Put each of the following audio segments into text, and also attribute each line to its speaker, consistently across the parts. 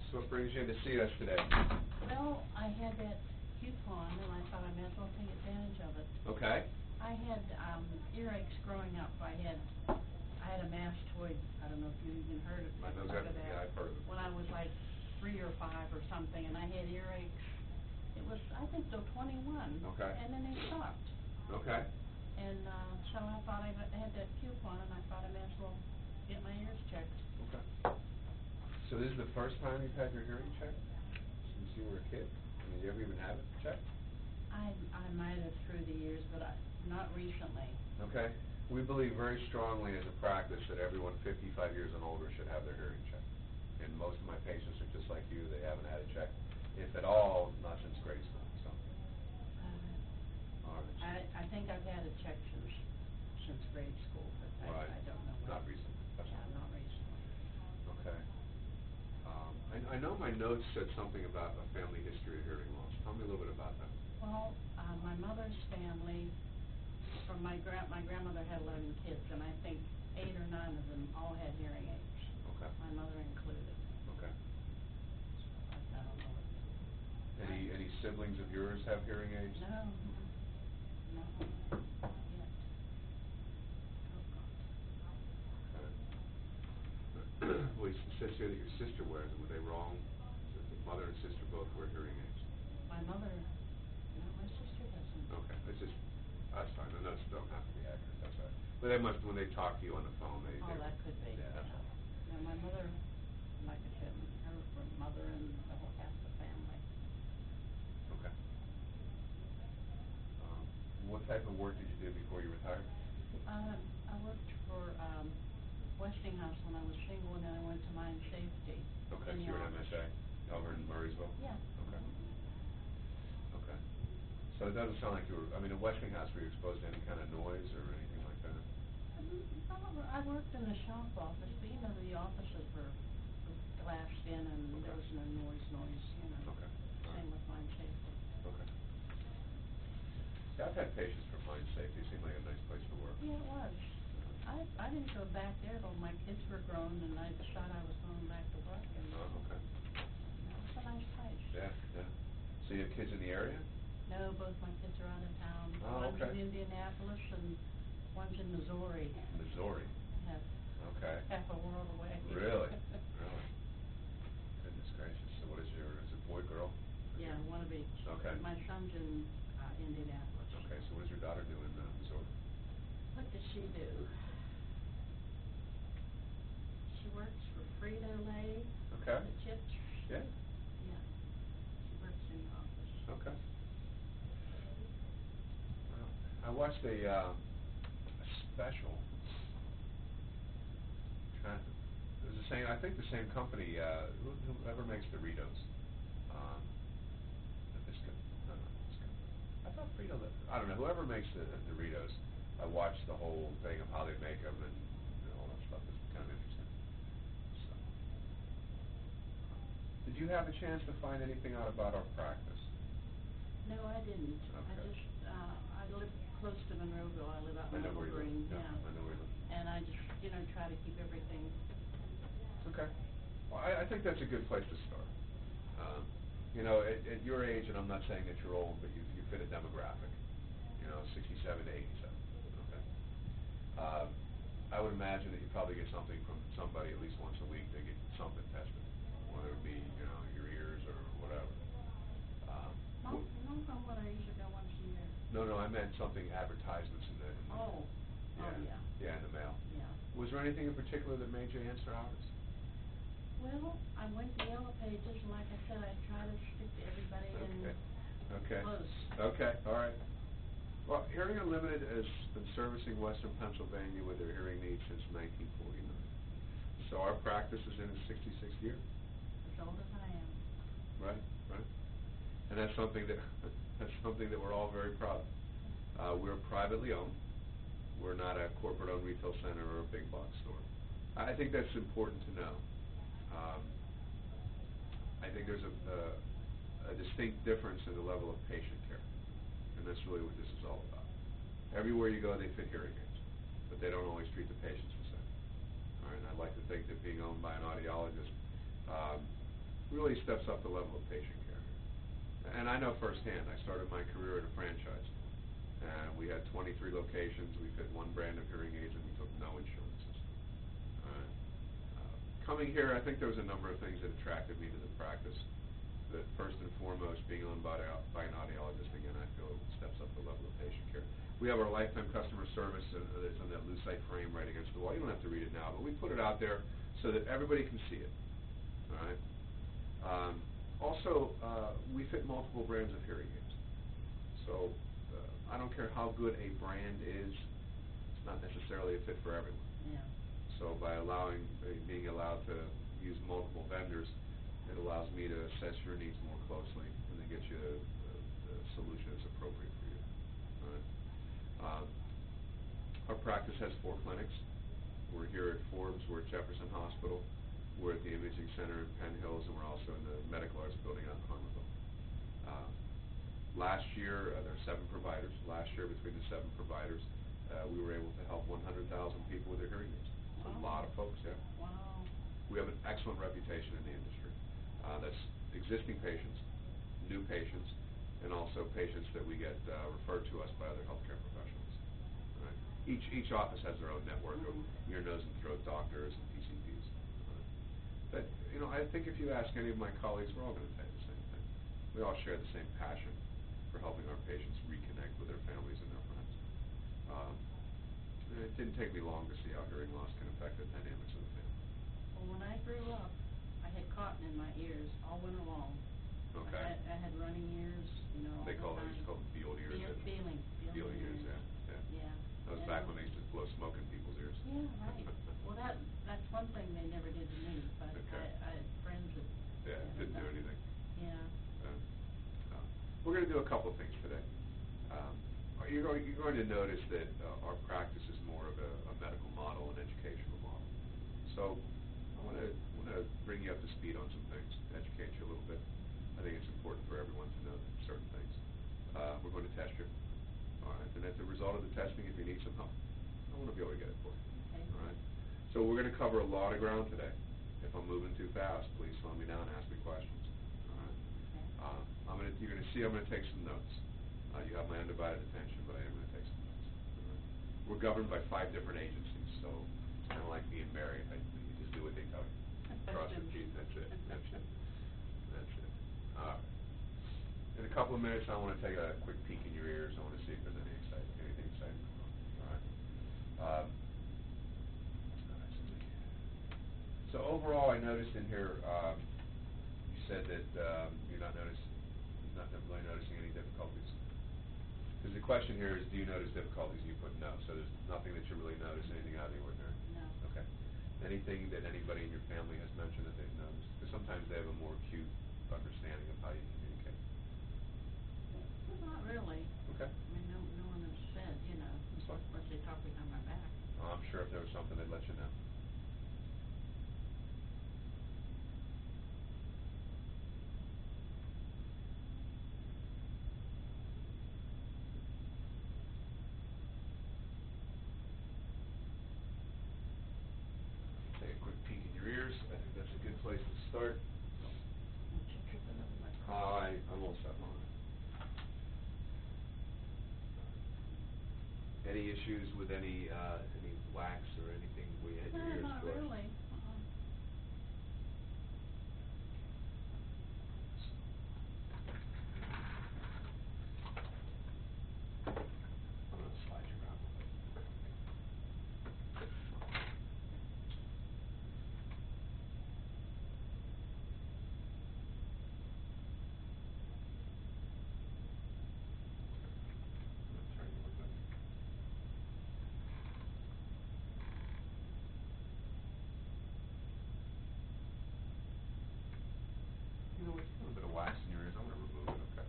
Speaker 1: So what brings you in to see us today?
Speaker 2: Well, I had that coupon, and I thought I might as well take advantage of it.
Speaker 1: Okay.
Speaker 2: I had earaches growing up. I had a mastoid. I don't know if you even heard of
Speaker 1: I know
Speaker 2: that.
Speaker 1: that. Yeah, I've heard of it.
Speaker 2: When I was like 3 or 5 or something, and I had earaches. It was, I think, till 21.
Speaker 1: Okay.
Speaker 2: And then they stopped.
Speaker 1: Okay.
Speaker 2: And so I thought I had that coupon, and I thought I might as well get my ears checked.
Speaker 1: Okay. So this is the first time you've had your hearing checked since you were a kid? I mean, you ever even have it checked?
Speaker 2: I might have through the years, but not recently.
Speaker 1: Okay. We believe very strongly as a practice that everyone 55 years and older should have their hearing checked. And most of my patients are just like you. They haven't had it checked, if at all, not since grade school. So. All right.
Speaker 2: I think I've had it checked since grade school, but
Speaker 1: right.
Speaker 2: I don't know when.
Speaker 1: Not recently. That's
Speaker 2: yeah, not recently.
Speaker 1: Okay. I know my notes said something about a family history of hearing loss. Tell me a little bit about that.
Speaker 2: Well, my mother's family, from my grandmother had 11 kids, and I think 8 or 9 of them all had hearing aids.
Speaker 1: Okay.
Speaker 2: My mother included.
Speaker 1: Okay.
Speaker 2: So I don't know what.
Speaker 1: Any siblings of yours have hearing aids?
Speaker 2: No. Not yet. Oh, God.
Speaker 1: Okay. Well, it says here that your sister wears them. Were they wrong? That the mother and sister both wear hearing aids?
Speaker 2: My mother, no, my sister doesn't.
Speaker 1: Okay. That's fine. The notes don't have to be accurate. That's right. But they must, when they talk to you on the phone, they...
Speaker 2: That could be.
Speaker 1: Yeah, that's all.
Speaker 2: No, my mother, like I said, her mother and the whole half the family.
Speaker 1: Okay. What type of work did you do before you retired?
Speaker 2: I worked for Westinghouse when I was single, and then I went to Mine Safety.
Speaker 1: Okay, so you were an MSA over in Murraysville?
Speaker 2: Yeah.
Speaker 1: Okay. Okay. So it doesn't sound like you were, I mean, at Westinghouse, were you exposed to any kind of noise or anything like that?
Speaker 2: I worked in the shop office, but you know, the offices were glassed in, and
Speaker 1: Okay.
Speaker 2: there was no noise, you know.
Speaker 1: Okay.
Speaker 2: Same with Mine Safety.
Speaker 1: Okay. Yeah, I've had patients from Mine Safety. It seemed like a nice place to work.
Speaker 2: Yeah, it was. I didn't go back there till my kids were grown, and I decided I was going back to work. And
Speaker 1: Oh, okay.
Speaker 2: it was a nice place.
Speaker 1: Yeah, yeah. So you have kids in the area?
Speaker 2: No, both my kids are out of town.
Speaker 1: Oh,
Speaker 2: One's
Speaker 1: okay.
Speaker 2: in Indianapolis, and one's in Missouri.
Speaker 1: Missouri?
Speaker 2: Yeah.
Speaker 1: Okay.
Speaker 2: Half a world away.
Speaker 1: Really? Really? Goodness gracious. So what is it boy, girl?
Speaker 2: Yeah, one of each.
Speaker 1: Okay.
Speaker 2: My son's in Indianapolis.
Speaker 1: Okay, so what does your daughter do in Missouri?
Speaker 2: What does she do? She works for Frito-Lay.
Speaker 1: Okay.
Speaker 2: The chips.
Speaker 1: Yeah.
Speaker 2: Yeah. She works in the office.
Speaker 1: Okay. Well, I watched a special. It was the same. I think the same company. Whoever makes Doritos. Nabisco. No, not Nabisco. I thought Frito. I don't know. Whoever makes the Doritos. I watched the whole thing of how they make them and all that stuff. It's kind of interesting. So, did you have a chance to find anything out about our practice?
Speaker 2: No, I didn't.
Speaker 1: Okay.
Speaker 2: I live close to Monroeville. I live out in Middle Green.
Speaker 1: Yeah, I know where you live.
Speaker 2: And I just, try to keep everything.
Speaker 1: Okay. Well, I think that's a good place to start. At your age, and I'm not saying that you're old, but you fit a demographic. 67 to 87. Okay. I would imagine that you probably get something from somebody at least once a week to get something tested, whether it be your ears or whatever.
Speaker 2: No, from what I usually go once a year.
Speaker 1: No, I meant something advertisements in the
Speaker 2: yeah.
Speaker 1: Yeah, in the mail.
Speaker 2: Yeah.
Speaker 1: Was there anything in particular that made you answer ours?
Speaker 2: Well, I went to Yellow Pages, and like I said, I try to stick to everybody and close.
Speaker 1: Okay, all right. Well, Hearing Unlimited has been servicing Western Pennsylvania with their hearing needs since 1949. So our practice is in its 66th year.
Speaker 2: As old as I am.
Speaker 1: Right. And that's something that we're all very proud of. We're privately owned. We're not a corporate-owned retail center or a big box store. I think that's important to know. I think there's a distinct difference in the level of patient care, and that's really what this is all about. Everywhere you go, they fit hearing aids, but they don't always treat the patients the same. All right, and I'd like to think that being owned by an audiologist, really steps up the level of patient care. And I know firsthand, I started my career at a franchise, and we had 23 locations, we fit one brand of hearing aids, and we took no insurances. All right. Coming here, I think there was a number of things that attracted me to the practice. That first and foremost, being owned by an audiologist, again, I feel steps up the level of patient care. We have our lifetime customer service that's on that lucite frame right against the wall. You don't have to read it now, but we put it out there so that everybody can see it. All right. Also, we fit multiple brands of hearing aids. So I don't care how good a brand is, it's not necessarily a fit for everyone.
Speaker 2: Yeah.
Speaker 1: So by being allowed to use multiple vendors, it allows me to assess your needs more closely and then get you the solution that's appropriate for you. All right. Our practice has 4 clinics. We're here at Forbes, we're at Jefferson Hospital, we're at the Imaging Center in Penn Hills, and we're also in the Medical Arts Building out in Harmarville. Last year, there are 7 providers. Last year, between the 7 providers, we were able to help 100,000 people with their hearing aids. It's a lot of folks, yeah.
Speaker 2: Wow.
Speaker 1: We have an excellent reputation in the industry. That's existing patients, new patients, and also patients that we get referred to us by other healthcare professionals. Right? Each office has their own network of ear, nose, and throat doctors and PCPs. But I think if you ask any of my colleagues, we're all going to tell you the same thing. We all share the same passion for helping our patients reconnect with their families and their friends. It didn't take me long to see how hearing loss can affect the dynamics of the family.
Speaker 2: Well, when I grew up, I had cotton in my ears all winter long.
Speaker 1: Okay.
Speaker 2: I had running ears, all
Speaker 1: They
Speaker 2: the time.
Speaker 1: used to call them field ears.
Speaker 2: Feeling
Speaker 1: Field ears, yeah.
Speaker 2: Yeah.
Speaker 1: That was back when they used to blow smoke in people's ears.
Speaker 2: Yeah, right. Well, that's one thing they never did to me, but
Speaker 1: Okay.
Speaker 2: I had friends that...
Speaker 1: Yeah, didn't do anything.
Speaker 2: Yeah.
Speaker 1: We're going to do a couple things today. You're going to notice that our practice is more of a medical model, an educational model. So I want to bring you up to speed on some things, educate you a little bit. I think it's important for everyone to know certain things. We're going to test you. All right. And as a result of the testing, if you need some help, I want to be able to get it for you.
Speaker 2: Okay.
Speaker 1: All right. So we're going to cover a lot of ground today. If I'm moving too fast, please slow me down and ask me questions. All right.
Speaker 2: Okay.
Speaker 1: You're going to see I'm going to take some notes. You have my undivided attention, but I am going to take some notes. All right. We're governed by 5 different agencies, so it's kind of like being married. You just do what they tell you. Cross your teeth. That's it. That's it. That's it. All right. In a couple of minutes, I want to take a quick peek in your ears. I want to see if there's anything exciting going on. All right. So overall, I noticed in here, you said that you're not really noticing any difficulties. Because the question here is, do you notice difficulties? And you put no. So there's nothing that you really notice, anything out of the ordinary.
Speaker 2: No.
Speaker 1: Okay. Anything that anybody in your family has mentioned that they've noticed? Because sometimes they have a more acute understanding of how you communicate.
Speaker 2: Well, not really.
Speaker 1: Okay.
Speaker 2: I mean, no one has said,
Speaker 1: That's fine.
Speaker 2: unless they talk behind my back.
Speaker 1: I'm sure if there was something, they'd let you know. Take a quick peek in your ears. I think that's a good place to start.
Speaker 2: I'm tripping over my
Speaker 1: I'm all set on it. Any issues with any wax or anything where you had your ears
Speaker 2: not
Speaker 1: brushed?
Speaker 2: really.
Speaker 1: I'm going to slide you around a bit. I'm going to turn you a little bit. With a little bit of wax in your ears, I'm going to remove it, okay?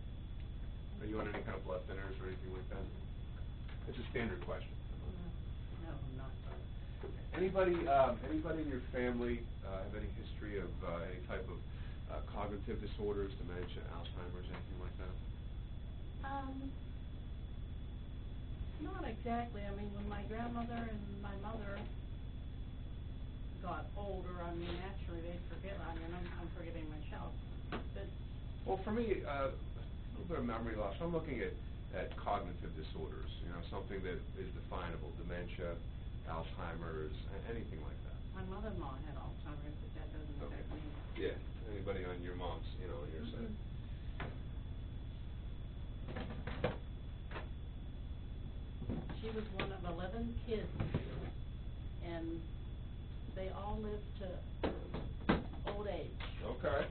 Speaker 1: Are you on any kind of blood thinners or anything like that? It's a standard question.
Speaker 2: No, I'm not.
Speaker 1: Anybody in your family have any history of any type of cognitive disorders, dementia, Alzheimer's, anything like that?
Speaker 2: Not exactly. I mean, when my grandmother and my mother got older, I mean, naturally, they forget, I mean, I'm forgetting myself, but,
Speaker 1: Well, for me, a little bit of memory loss. I'm looking at cognitive disorders, you know, something that is definable, dementia, Alzheimer's, anything like that.
Speaker 2: my mother-in-law had Alzheimer's, but that doesn't
Speaker 1: Okay.
Speaker 2: affect me.
Speaker 1: Yeah, anybody on your mom's, you know, on your side.
Speaker 2: Mhm. She was one of 11 kids, and they all lived to old age.
Speaker 1: Okay,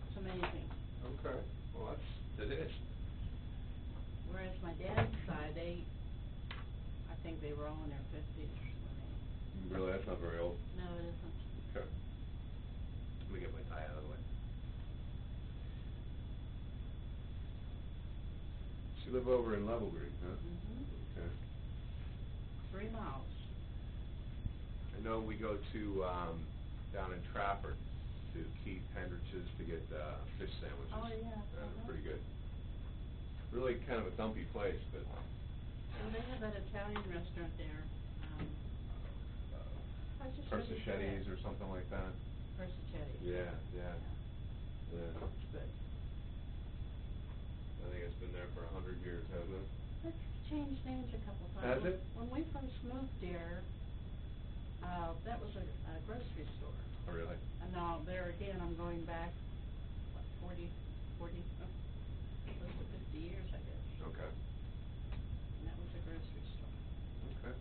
Speaker 2: It's amazing.
Speaker 1: okay. Well, it is.
Speaker 2: Whereas my dad's side, I think they were all in their 50s when
Speaker 1: Really, that's not very old.
Speaker 2: no, it isn't.
Speaker 1: Okay. Let me get my tie out of the way. So you live over in Level Green, huh?
Speaker 2: Mhm.
Speaker 1: Okay.
Speaker 2: 3 miles.
Speaker 1: I know we go to, down in Trafford, to Keith Hendrich's to get, fish sandwiches.
Speaker 2: Oh, yeah.
Speaker 1: They're
Speaker 2: Uh-huh.
Speaker 1: pretty good. Really kind of a dumpy place, but,
Speaker 2: Well, they have that Italian restaurant there. I was just ready for
Speaker 1: Persichetti's
Speaker 2: that.
Speaker 1: or something like that.
Speaker 2: Persichetti's.
Speaker 1: Yeah, yeah, yeah.
Speaker 2: It's good.
Speaker 1: I think it's been there for 100 years, hasn't it?
Speaker 2: It's changed names a couple times.
Speaker 1: Has it?
Speaker 2: When we first moved there, that was a grocery store.
Speaker 1: Oh, really?
Speaker 2: And now there again, I'm going back, what, 40, close to 50 years, I guess.
Speaker 1: Okay,
Speaker 2: And that was a grocery store.
Speaker 1: okay.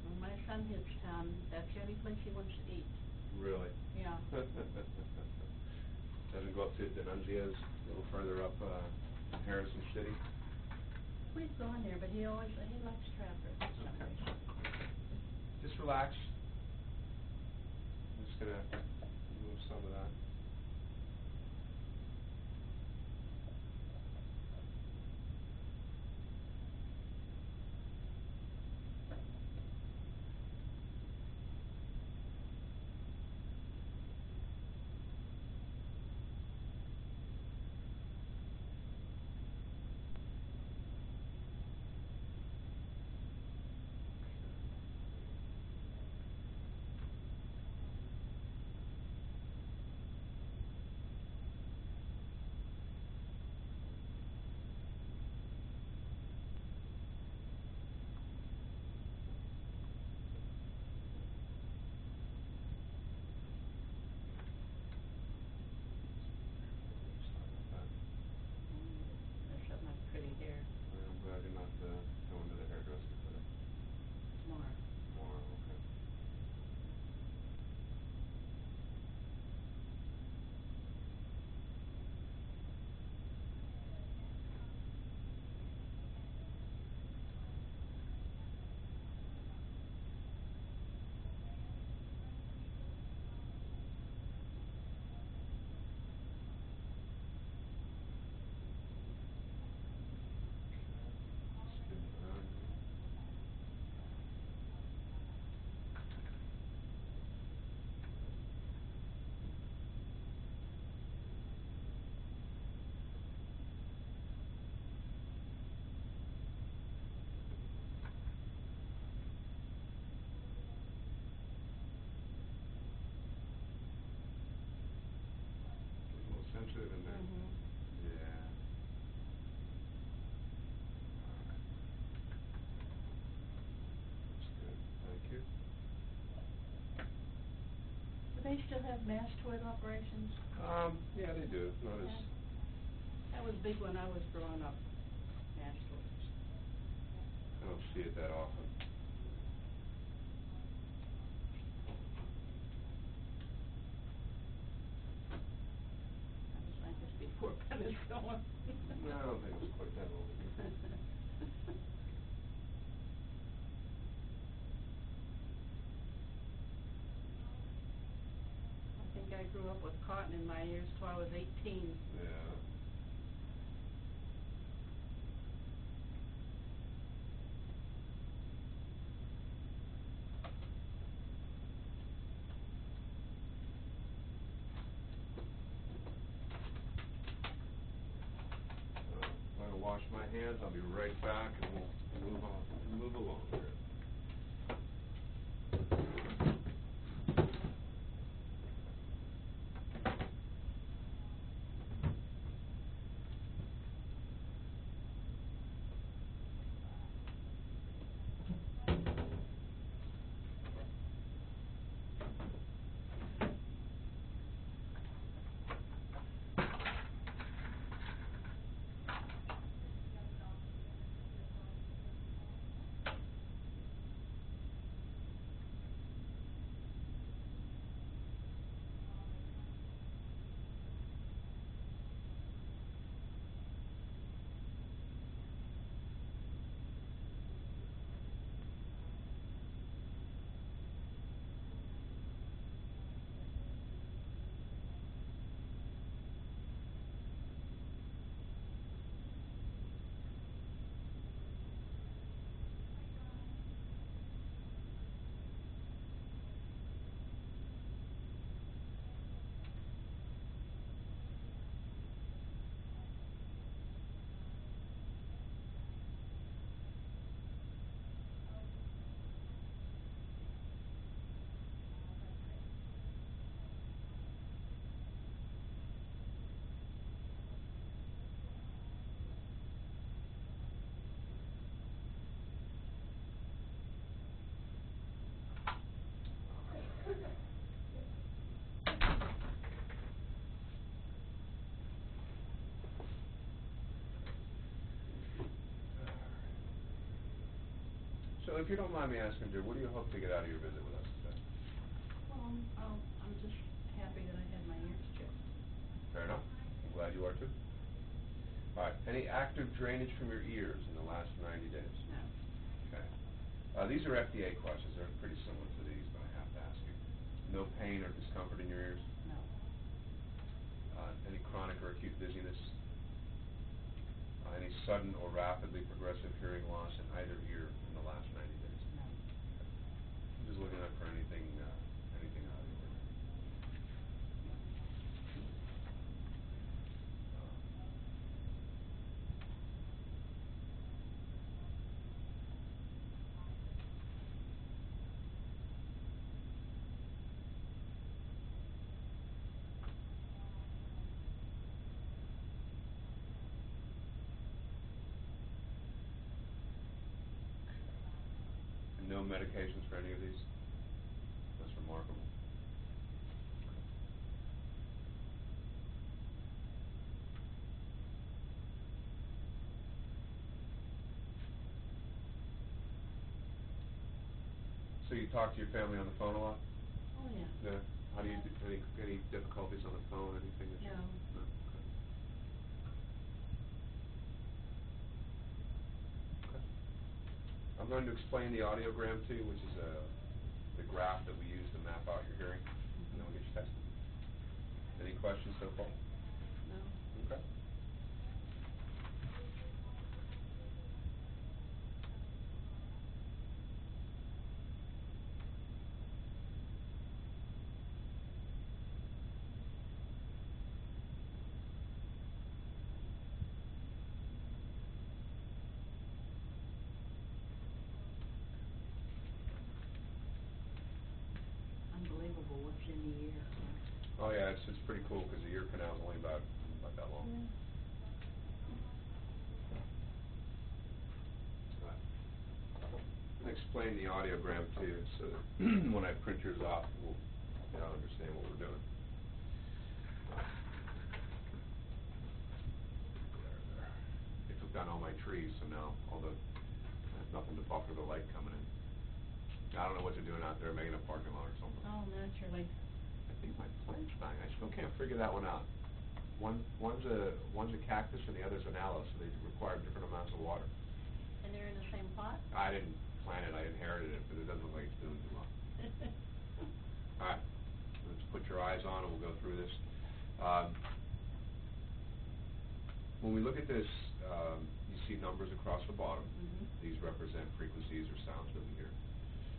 Speaker 2: When my son hits town, that's the only place he wants to eat.
Speaker 1: Really?
Speaker 2: Yeah.
Speaker 1: Doesn't go up to D'Annunzio's, a little further up, in Harrison City?
Speaker 2: We've gone there, but he likes Trafford for some
Speaker 1: Okay.
Speaker 2: reason.
Speaker 1: Just relax. I'm just gonna remove some of that. Sorry about that.
Speaker 2: That's up my pretty hair.
Speaker 1: I'm glad you're not, going to the hairdresser today.
Speaker 2: Tomorrow.
Speaker 1: Tomorrow, okay. Spin it around here. A little sensitive in there.
Speaker 2: Mhm.
Speaker 1: Yeah. All right. That's good. Thank you.
Speaker 2: Do they still have mass toilet operations?
Speaker 1: Yeah, they do. Not as,
Speaker 2: Yeah. That was big when I was growing up, mass toilets.
Speaker 1: I don't see it that often.
Speaker 2: That was, I guess, before penicillin.
Speaker 1: No, I don't think it was quite that old.
Speaker 2: I think I grew up with cotton in my ears till I was 18.
Speaker 1: Yeah. I'm gonna wash my hands. I'll be right back, and we'll move on. move along here. So if you don't mind me asking, Drew, what do you hope to get out of your visit with us today?
Speaker 2: Well, I'm just happy that I had my ears checked.
Speaker 1: Fair enough. I'm glad you are too. All right. Any active drainage from your ears in the last 90 days?
Speaker 2: No.
Speaker 1: Okay. These are FDA questions. They're pretty similar to these, but I have to ask you. No pain or discomfort in your ears?
Speaker 2: No.
Speaker 1: Any chronic or acute dizziness? Any sudden or rapidly progressive hearing loss in either ear in the last 90 days?
Speaker 2: No.
Speaker 1: I'm just looking up for anything out of the ordinary. No medications for any of these? That's remarkable. So you talk to your family on the phone a lot?
Speaker 2: Oh, yeah.
Speaker 1: Yeah. How do you do, any difficulties on the phone, anything that you...
Speaker 2: No.
Speaker 1: No? Okay. I'm going to explain the audiogram to you, which is the graph that we use to map out your hearing, and then we'll get you tested. Any questions so far?
Speaker 2: No.
Speaker 1: Okay.
Speaker 2: Unbelievable what's in the ear.
Speaker 1: Oh yeah, it's pretty cool because the ear canal is only about that long.
Speaker 2: Yeah.
Speaker 1: Right. I'm going to explain the audiogram to you so that when I print yours off, you'll understand what we're doing. There. They took down all my trees, so now there's nothing to buffer the light coming in. I don't know what they're doing out there, making a parking lot or something.
Speaker 2: Oh, naturally.
Speaker 1: I think my plant's dying. I still can't figure that one out. One's a cactus and the other's an aloe, so they require different amounts of water.
Speaker 2: And they're in the same pot?
Speaker 1: I didn't plant it, I inherited it, but it doesn't look like it's doing too well. All right, let's put your eyes on and we'll go through this. When we look at this, you see numbers across the bottom.
Speaker 2: Mm-hmm.
Speaker 1: These represent frequencies or sounds that we hear.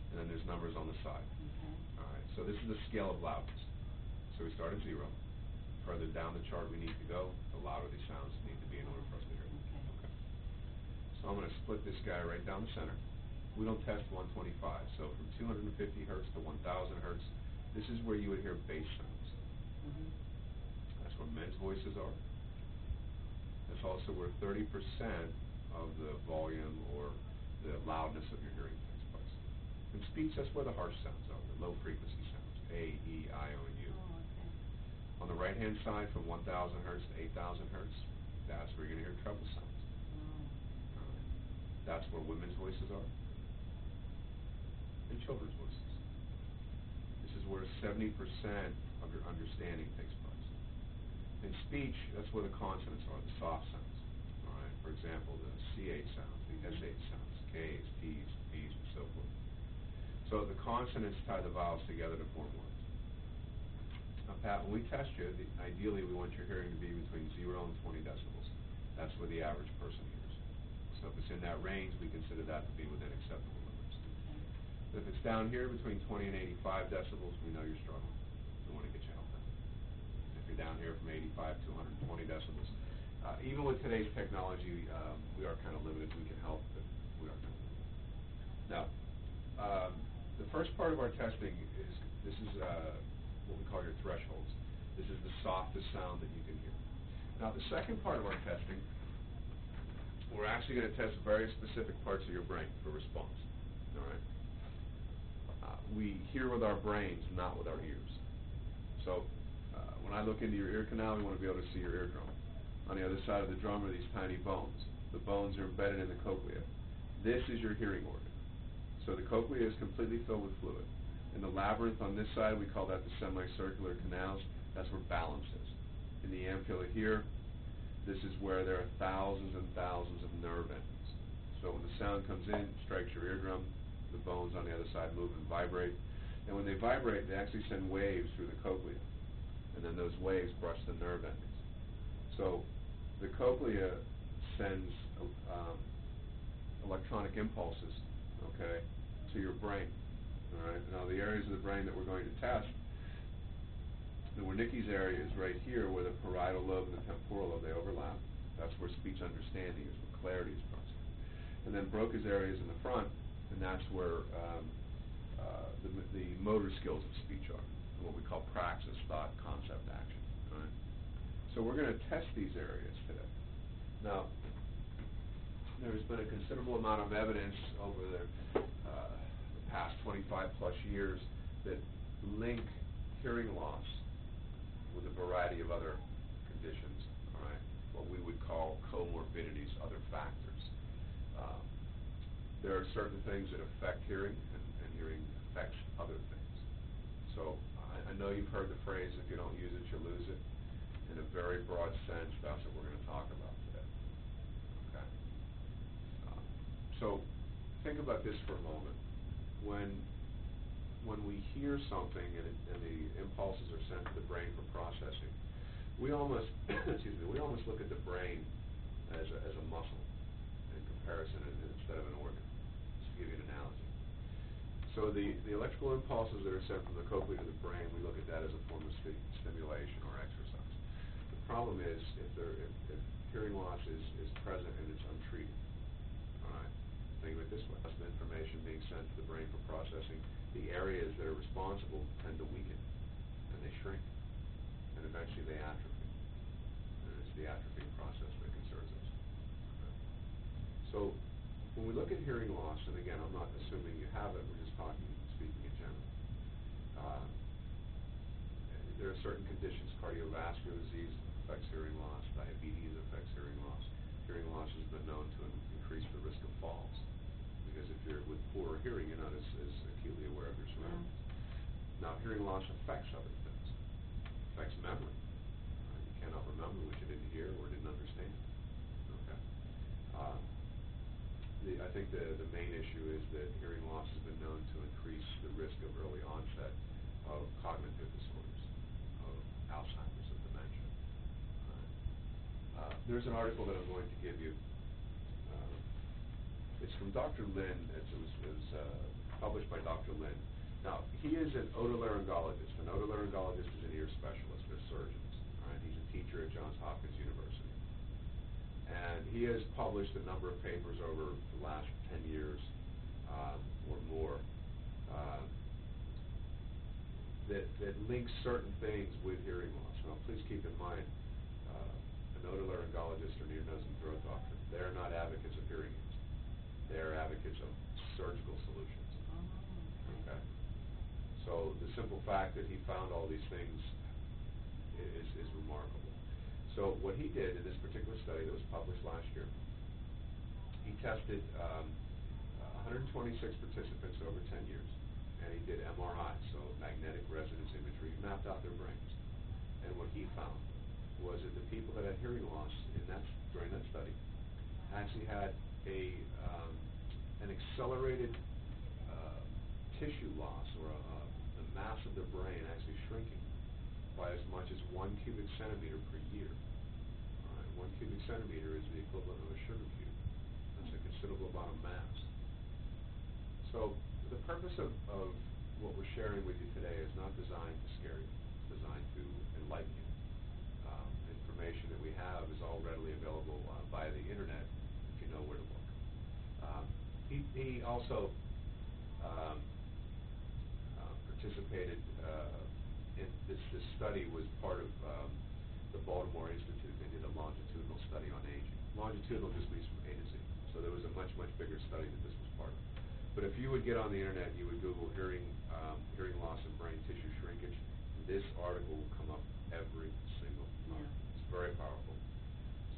Speaker 1: And then there's numbers on the side.
Speaker 2: Okay.
Speaker 1: All right, so this is a scale of loudness. So we start at 0. The further down the chart we need to go, the louder the sounds need to be in order for us to hear them.
Speaker 2: Okay.
Speaker 1: Okay. So I'm going to split this guy right down the center. We don't test 125. So from 250 hertz to 1,000 hertz, this is where you would hear bass sounds.
Speaker 2: Mhm.
Speaker 1: That's where men's voices are. That's also where 30% of the volume or the loudness of your hearing takes place. In speech, that's where the harsh sounds are, the low frequency sounds, A, E, I, O, and U.
Speaker 2: Oh, okay.
Speaker 1: On the right-hand side, from 1,000 hertz to 8,000 hertz, that's where you're going to hear treble sounds.
Speaker 2: Oh.
Speaker 1: That's where women's voices are and children's voices. This is where 70% of your understanding takes place. In speech, that's where the consonants are, the soft sounds. All right. For example, the CH sounds, the SH sounds, K's, T's, B's, and so forth. So the consonants tie the vowels together to form words. Now, Pat, when we test you, ideally we want your hearing to be between 0 and 20 decibels. That's where the average person hears. So if it's in that range, we consider that to be within acceptable limits.
Speaker 2: Okay.
Speaker 1: If it's down here between 20 and 85 decibels, we know you're struggling. We want to get you help out. If you're down here from 85 to 120 decibels, even with today's technology, we are kind of limited. We can help, but we are kind of limited. Now, the first part of our testing is, this is what we call your thresholds. This is the softest sound that you can hear. Now, the second part of our testing, we're actually going to test very specific parts of your brain for response. All right? We hear with our brains, not with our ears. So, when I look into your ear canal, we want to be able to see your eardrum. On the other side of the drum are these tiny bones. The bones are embedded in the cochlea. This is your hearing organ. So the cochlea is completely filled with fluid. In the labyrinth on this side, we call that the semicircular canals. That's where balance is. In the ampulla here, this is where there are thousands and thousands of nerve endings. So when the sound comes in, it strikes your eardrum, the bones on the other side move and vibrate. And when they vibrate, they actually send waves through the cochlea. And then those waves brush the nerve endings. So the cochlea sends electronic impulses, okay, to your brain. All right. Now the areas of the brain that we're going to test, the Wernicke's area is right here where the parietal lobe and the temporal lobe, they overlap. That's where speech understanding is, where clarity is processed. And then Broca's area is in the front, and that's where the motor skills of speech are, what we call praxis, thought, concept, action. All right. So we're going to test these areas today. Now, there's been a considerable amount of evidence over the past 25 plus years that link hearing loss with a variety of other conditions, all right, what we would call comorbidities, other factors. There are certain things that affect hearing, and hearing affects other things. So I know you've heard the phrase, if you don't use it, you lose it. In a very broad sense, that's what we're going to talk about today. Okay. So think about this for a moment. When we hear something and the impulses are sent to the brain for processing, we almost we almost look at the brain as a muscle in comparison instead of an organ. Just to give you an analogy. So the electrical impulses that are sent from the cochlea to the brain, we look at that as a form of stimulation or exercise. The problem is if hearing loss is present and it's untreated. All right. Think of it this way. As the information being sent to the brain for processing, the areas that are responsible tend to weaken, and they shrink, and eventually they atrophy. And it's the atrophying process that concerns us. Okay. So when we look at hearing loss, and again, I'm not assuming you have it, we're just speaking in general. There are certain conditions, cardiovascular disease affects hearing loss, diabetes affects hearing loss. Hearing loss has been known to increase the risk of falls, because if you're with poor hearing, you're not as acutely aware of your surroundings. Now, hearing loss affects other things. It affects memory. You cannot remember what you didn't hear or didn't understand. Okay. I think the main issue is that hearing loss has been known to increase the risk of early onset of cognitive disorders, of Alzheimer's, of dementia. There's an article that I'm going to give you. It's from Dr. Lin. It was published by Dr. Lin. Now, he is an otolaryngologist. An otolaryngologist is an ear specialist. They're surgeons. All right? He's a teacher at Johns Hopkins University. And he has published a number of papers over the last 10 years or more, that links certain things with hearing loss. Now, please keep in mind, an otolaryngologist or ear, nose, and throat doctor, they're not advocates of hearing aids. They're advocates of surgical solutions. Okay? So the simple fact that he found all these things is remarkable. So what he did in this particular study that was published last year, he tested 126 participants over 10 years, and he did MRI, so magnetic resonance imagery, mapped out their brains. And what he found was that the people that had hearing loss during that study actually had an accelerated tissue loss, or the mass of their brain actually shrinking by as much as 1 cubic centimeter per year. All right, 1 cubic centimeter is the equivalent of a sugar cube. That's a considerable amount of mass. So the purpose of what we're sharing with you today is not designed to scare you. It's designed to enlighten you. Information that we have is all readily available via the internet if you know where to look. He also participated in this study was part of the Baltimore Institute. They did a longitudinal study on aging. Longitudinal just means from A to Z. So there was a much, much bigger study that this was part of. But if you would get on the internet, you would Google hearing loss and brain tissue shrinkage, this article will come up every single time.
Speaker 2: Yeah.
Speaker 1: It's very powerful.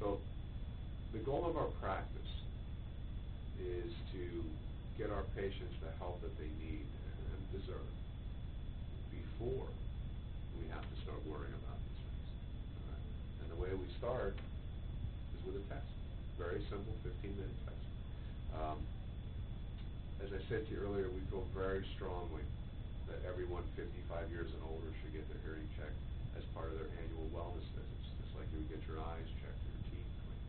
Speaker 1: So the goal of our practice is to get our patients the help that they need and deserve before we have to start worrying about these things. All right? And the way we start is with a test. Very simple 15-minute test. As I said to you earlier, we feel very strongly that everyone 55 years and older should get their hearing checked as part of their annual wellness visits, just like you would get your eyes checked or your teeth cleaned.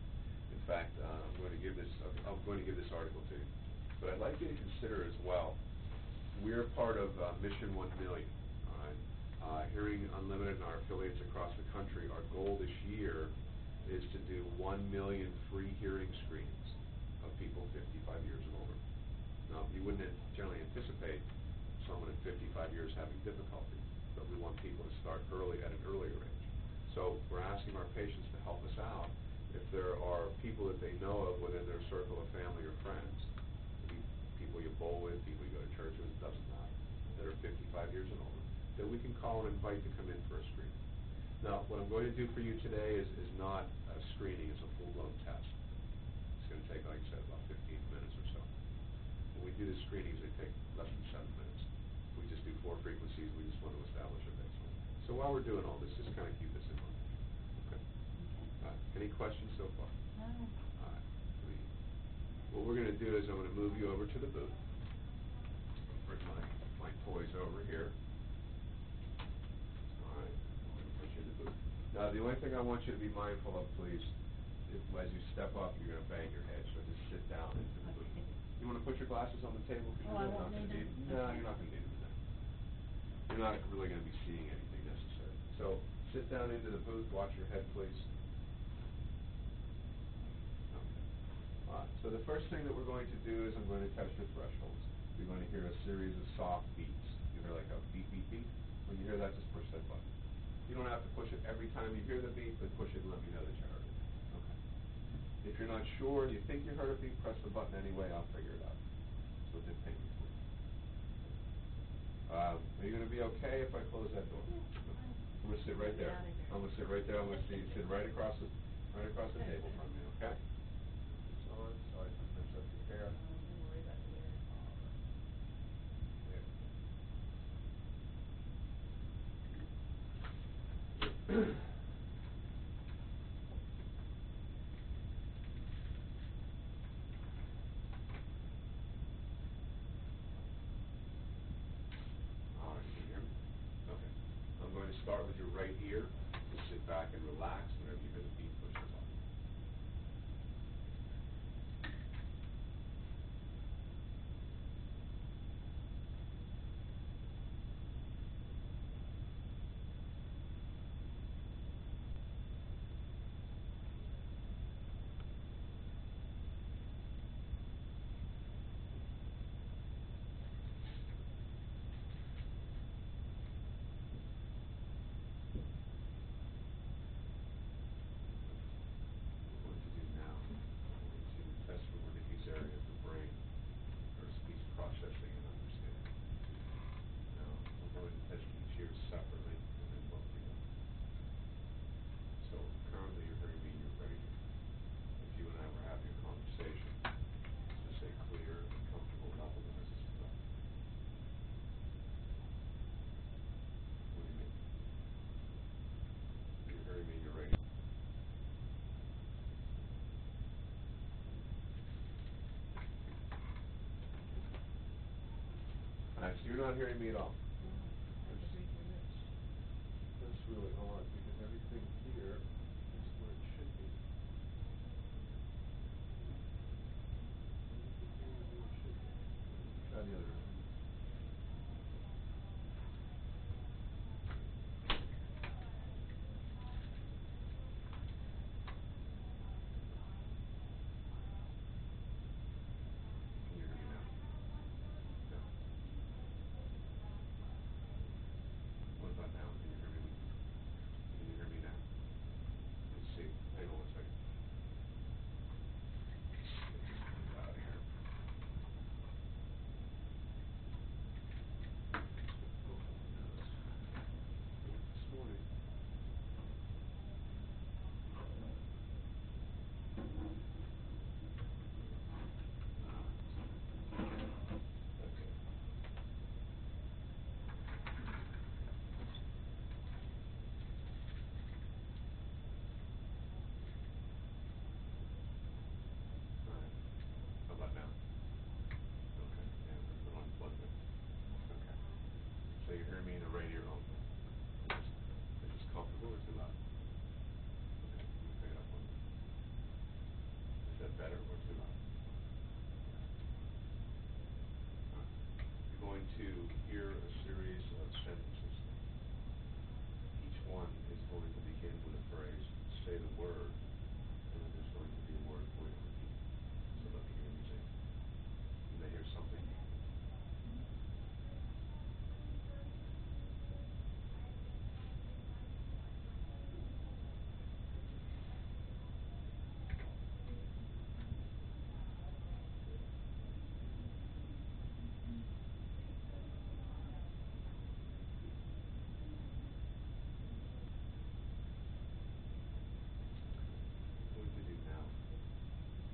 Speaker 1: In fact, I'm going to give this article to you. But I'd like you to consider as well, we're part of Mission 1 Million. All right? Hearing Unlimited and our affiliates across the country, our goal this year is to do 1 million free hearing screenings of people 55 years and older. Now, you wouldn't generally anticipate someone at 55 years having difficulty, but we want people to start early at an earlier age. So we're asking our patients to help us out if there are people that they know of within their circle of family or friends, people you bowl with, people you go to church with, it doesn't matter, that are 55 years and older, that we can call and invite to come in for a screening. Now, what I'm going to do for you today is not a screening, it's a full-blown test. It's going to take, like I said, about 15 minutes or so. When we do the screenings, they take less than 7 minutes. We just do 4 frequencies. We just want to establish a baseline. So while we're doing all this, just kind of keep this in mind. Okay? Any questions so far?
Speaker 2: No.
Speaker 1: All right. What we're going to do is I'm going to move you over to the booth. I'll bring my toys over here. All right. I'm going to put you in the booth. Now, the only thing I want you to be mindful of, please, as you step up, you're going to bang your head. So just sit down into the booth. You want to put your glasses on the table?
Speaker 2: Oh, I won't need them?
Speaker 1: No, you're not going to need them today. You're not really going to be seeing anything necessary. So sit down into the booth. Watch your head, please. Okay. All right. So the first thing that we're going to do is I'm going to test your thresholds. You're going to hear a series of soft beats. You hear like a beep, beep, beep. When you hear that, just push that button. You don't have to push it every time you hear the beep, but push it and let me know that you heard it. Okay. If you're not sure, you think you heard a beep, press the button anyway. I'll figure it out. So it didn't pay me for you. Are you going to be okay if I close that door? I'm going to sit right there. I'm going to sit right there. I'm going to see you sit right across the table from me. Okay? It's on. Sorry if I messed up your hair.
Speaker 2: Don't worry about the air.
Speaker 1: All right, can you hear me? Okay. I'm going to start with your right ear. Just sit back and relax. Whenever you hear the beep, push the button. Alright, so you're not hearing me at all.
Speaker 3: I could read your lips.
Speaker 1: That's really odd, because everything here is where it should be. Everything here is where it should be. Try the other room. Can you hear me now? No. What about now? Can you hear me? Can you hear me now? Let's see. Hang on one second. Get this thing out of here. Oh, goodness. This morning. Okay. Alright. How about now? Okay. Yeah, we'll unplug it. Okay. So you're hearing me in the right ear only. Is this comfortable or too loud? Okay. You pick it up on me. Is that better or too loud? Alright. You're going to hear a series of sentences. Each one is going to begin with a phrase, say the word, and then there's going to be a word for you to repeat. So let me hear you say it. You may hear something. What I'm going to do now,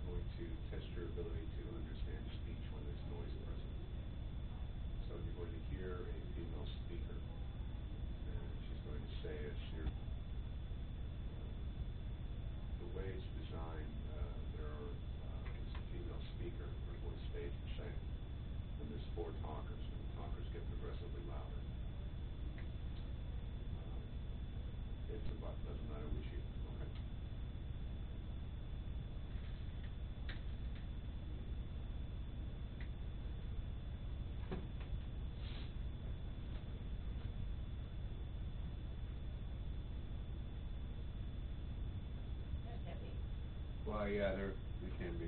Speaker 1: I'm going to test your ability to understand speech when there's noise present. So you're going to hear a female speaker, and she's going to say a series. The way it's designed, it's a female speaker, her voice stays the same. And there's 4 talkers, and the talkers get progressively louder. It's a button, doesn't matter which ear, okay?
Speaker 2: They're heavy.
Speaker 1: Well, yeah, they can be.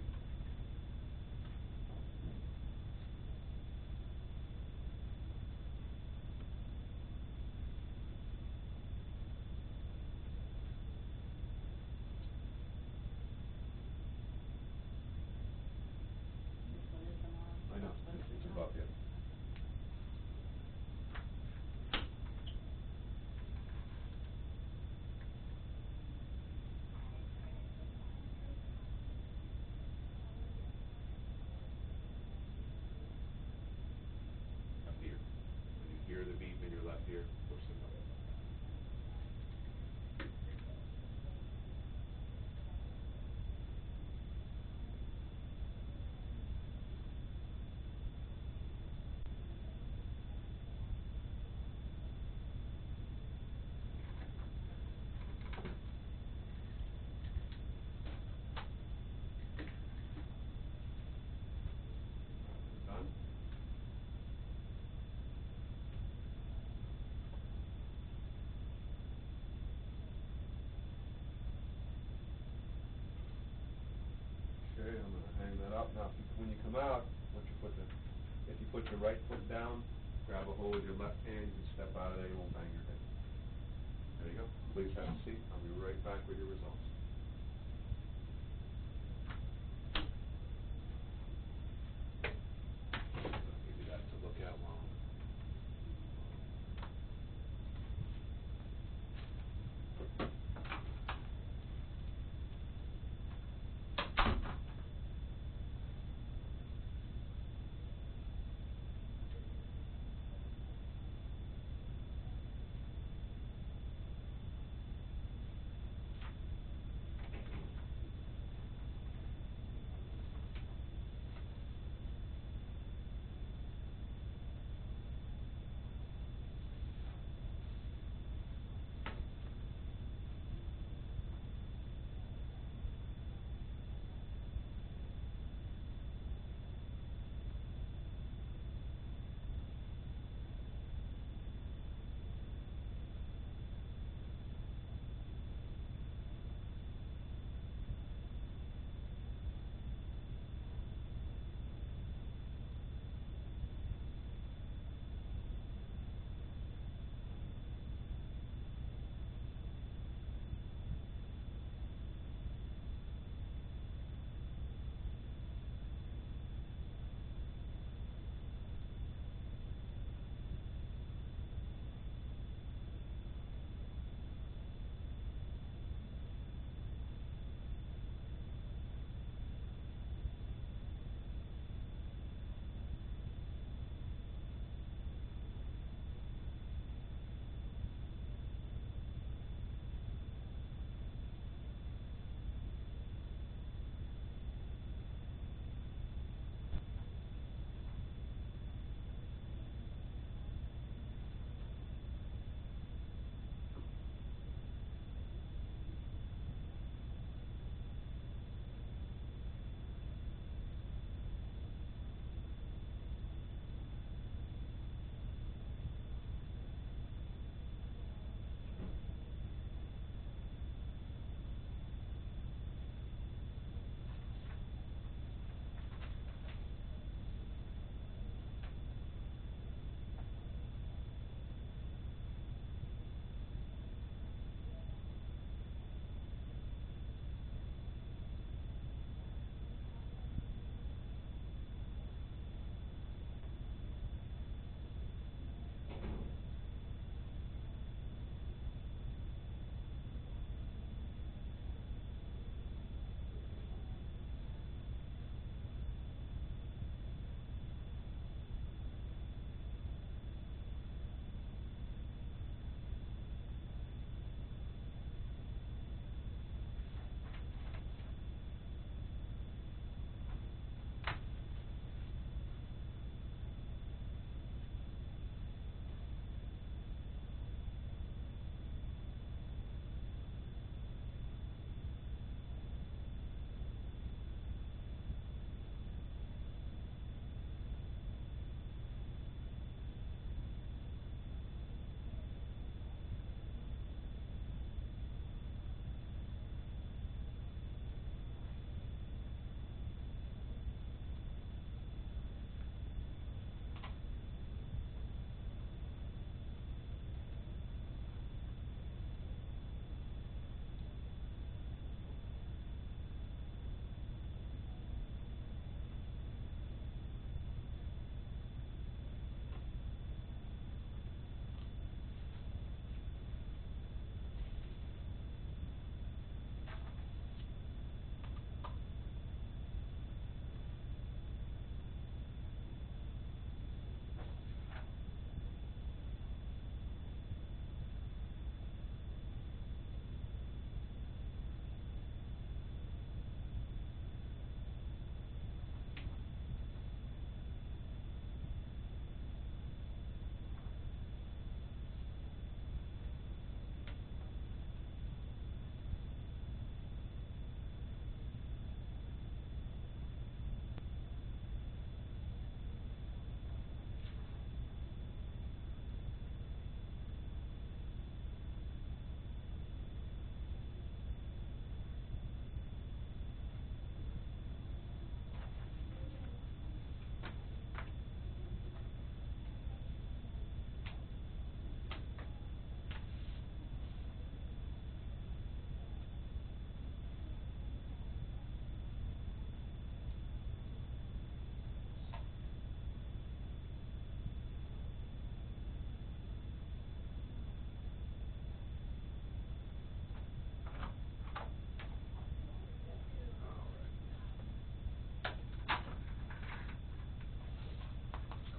Speaker 2: This one isn't on.
Speaker 1: I know, it's above you. Up here. When you hear the beep in your left ear, push the button. Done? Okay, I'm going to hang that up. Now, when you come out, if you put your right foot down, grab a hold with your left hand, you can step out of there, you won't bang your head. There you go. Please have a seat. I'll be right back with your results. I'll give you that to look at while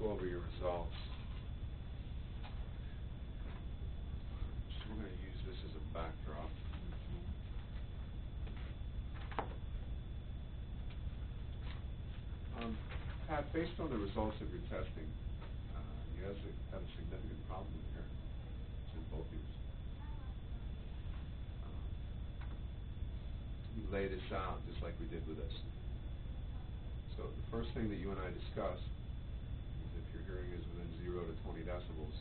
Speaker 1: go over your results. So we're going to use this as a backdrop.
Speaker 2: Okay.
Speaker 1: Pat, based on the results of your testing, you have a significant problem with your hearing. It's in both ears. We lay this out just like we did with this. So the first thing that you and I discussed is if your hearing is within 0 to 20 decibels,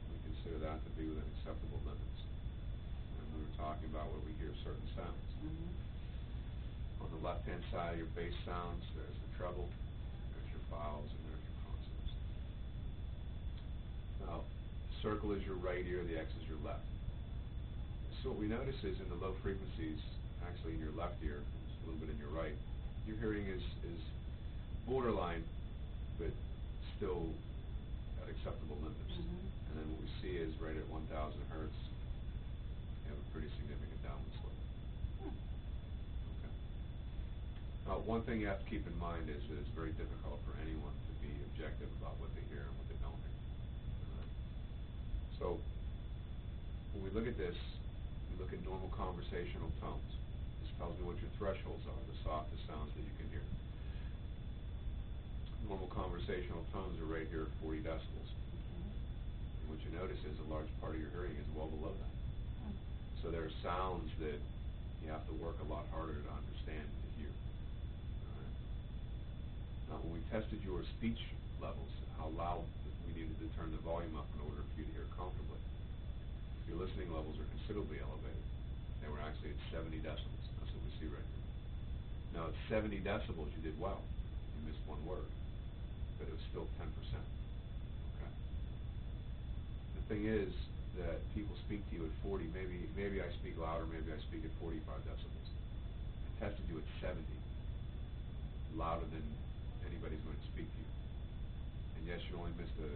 Speaker 1: we consider that to be within acceptable limits. And we were talking about where we hear certain sounds.
Speaker 2: Mm-hmm.
Speaker 1: On the left-hand side, your bass sounds, there's the treble, there's your vowels, and there's your consonants. Now, the circle is your right ear, the X is your left. So what we notice is in the low frequencies, actually in your left ear, a little bit in your right, your hearing is borderline, but still at acceptable limits.
Speaker 2: Mm-hmm.
Speaker 1: And then what we see is right at 1,000 hertz, you have a pretty significant downward slope. Okay. Now, one thing you have to keep in mind is that it's very difficult for anyone to be objective about what they hear and what they don't hear. So, when we look at this, we look at normal conversational tones. This tells me what your thresholds are, the softest sounds that you can hear. Normal conversational tones are right here at 40 decibels.
Speaker 2: Okay.
Speaker 1: And what you notice is a large part of your hearing is well below that. So there are sounds that you have to work a lot harder to understand and to hear. All right? Now, when we tested your speech levels, how loud we needed to turn the volume up in order for you to hear comfortably, your listening levels are considerably elevated. They were actually at 70 decibels. That's what we see right here. Now, at 70 decibels, you did well. You missed one word, but it was still 10%. Okay. The thing is that people speak to you at 40. Maybe I speak louder. Maybe I speak at 45 decibels. I tested you at 70, louder than anybody's going to speak to you. And yes, you only missed a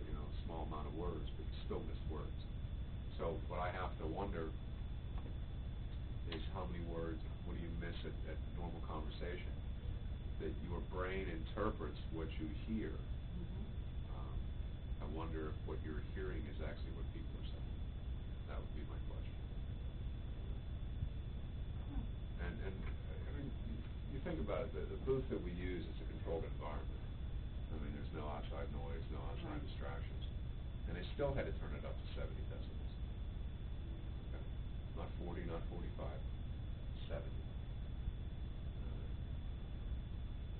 Speaker 1: small amount of words, but you still missed words. So what I have to wonder is how many words, what do you miss at normal conversation? That your brain interprets what you hear.
Speaker 2: Mm-hmm.
Speaker 1: I wonder if what you're hearing is actually what people are saying. That would be my question. And I mean, you think about it, the booth that we use is a controlled environment. I mean, there's no outside noise, no outside distractions. And they still had to turn it up to 70 decibels. Okay? Not 40, not 45, 70.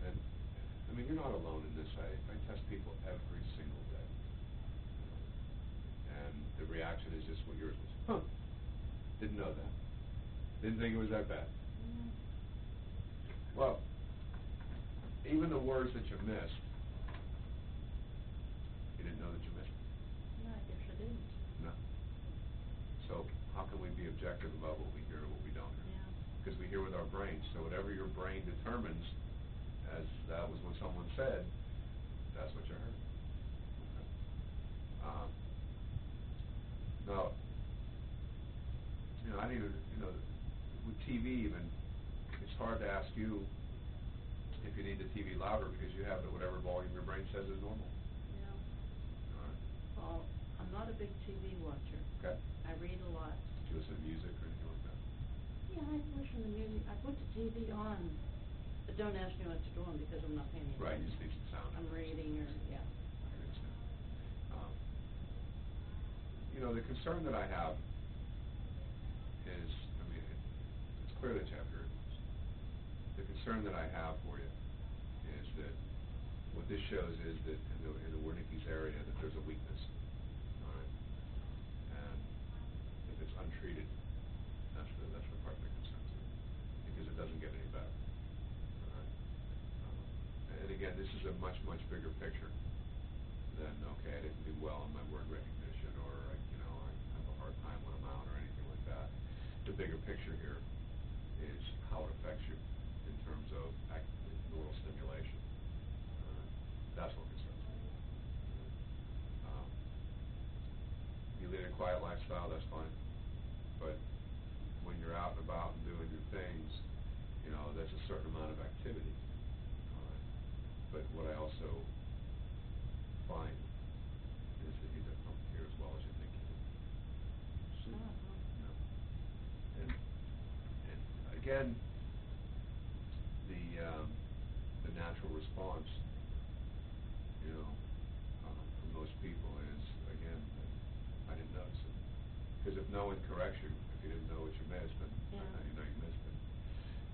Speaker 1: And, I mean, you're not alone in this. I test people every single day. And the reaction is just what yours was. Huh. Didn't know that. Didn't think it was that bad.
Speaker 2: Mm-hmm.
Speaker 1: Well, even the words that you missed, you didn't know that you missed them.
Speaker 2: No, I guess I didn't.
Speaker 1: No. So how can we be objective about what we hear and what we don't hear?
Speaker 2: Yeah.
Speaker 1: Because we hear with our brains. So whatever your brain determines, as that was what someone said, that's what you heard. Okay. Now, I didn't even, with TV even, it's hard to ask you if you need the TV louder because you have it at whatever volume your brain says is normal.
Speaker 2: Yeah.
Speaker 1: All right.
Speaker 2: Well, I'm not a big TV watcher.
Speaker 1: Okay.
Speaker 2: I read a lot.
Speaker 1: Did you listen to music or anything like that?
Speaker 2: Yeah, I listen to music. I put the TV on, but don't ask me what to do on because I'm not paying attention.
Speaker 1: Right, you just need some sound.
Speaker 2: I'm reading or, yeah.
Speaker 1: I understand. The concern that I have is, I mean, it's clear that you have hearing loss. The concern that I have for you is that what this shows is that in the Wernicke's area that there's a weakness. All right. And if it's untreated, that's the part that concerns me because it doesn't get any better. All right. And again, this is a much bigger picture than okay, I didn't do well on my word recognition, or I have a hard time when I'm out, or anything like that. The bigger picture here is how it affects you in terms of neural stimulation. That's what concerns me. You lead a quiet lifestyle, that's fine. But when you're out and about and doing your things, there's a certain amount of activity. All right. But what I also find is that you don't hear as well as you think you do. So,
Speaker 2: Uh-huh.
Speaker 1: no. And again, the natural response, you know, from most people is, again, I didn't notice it. Because if no one corrects you, if you didn't know what you missed, then
Speaker 2: Yeah.
Speaker 1: how do you know you missed it?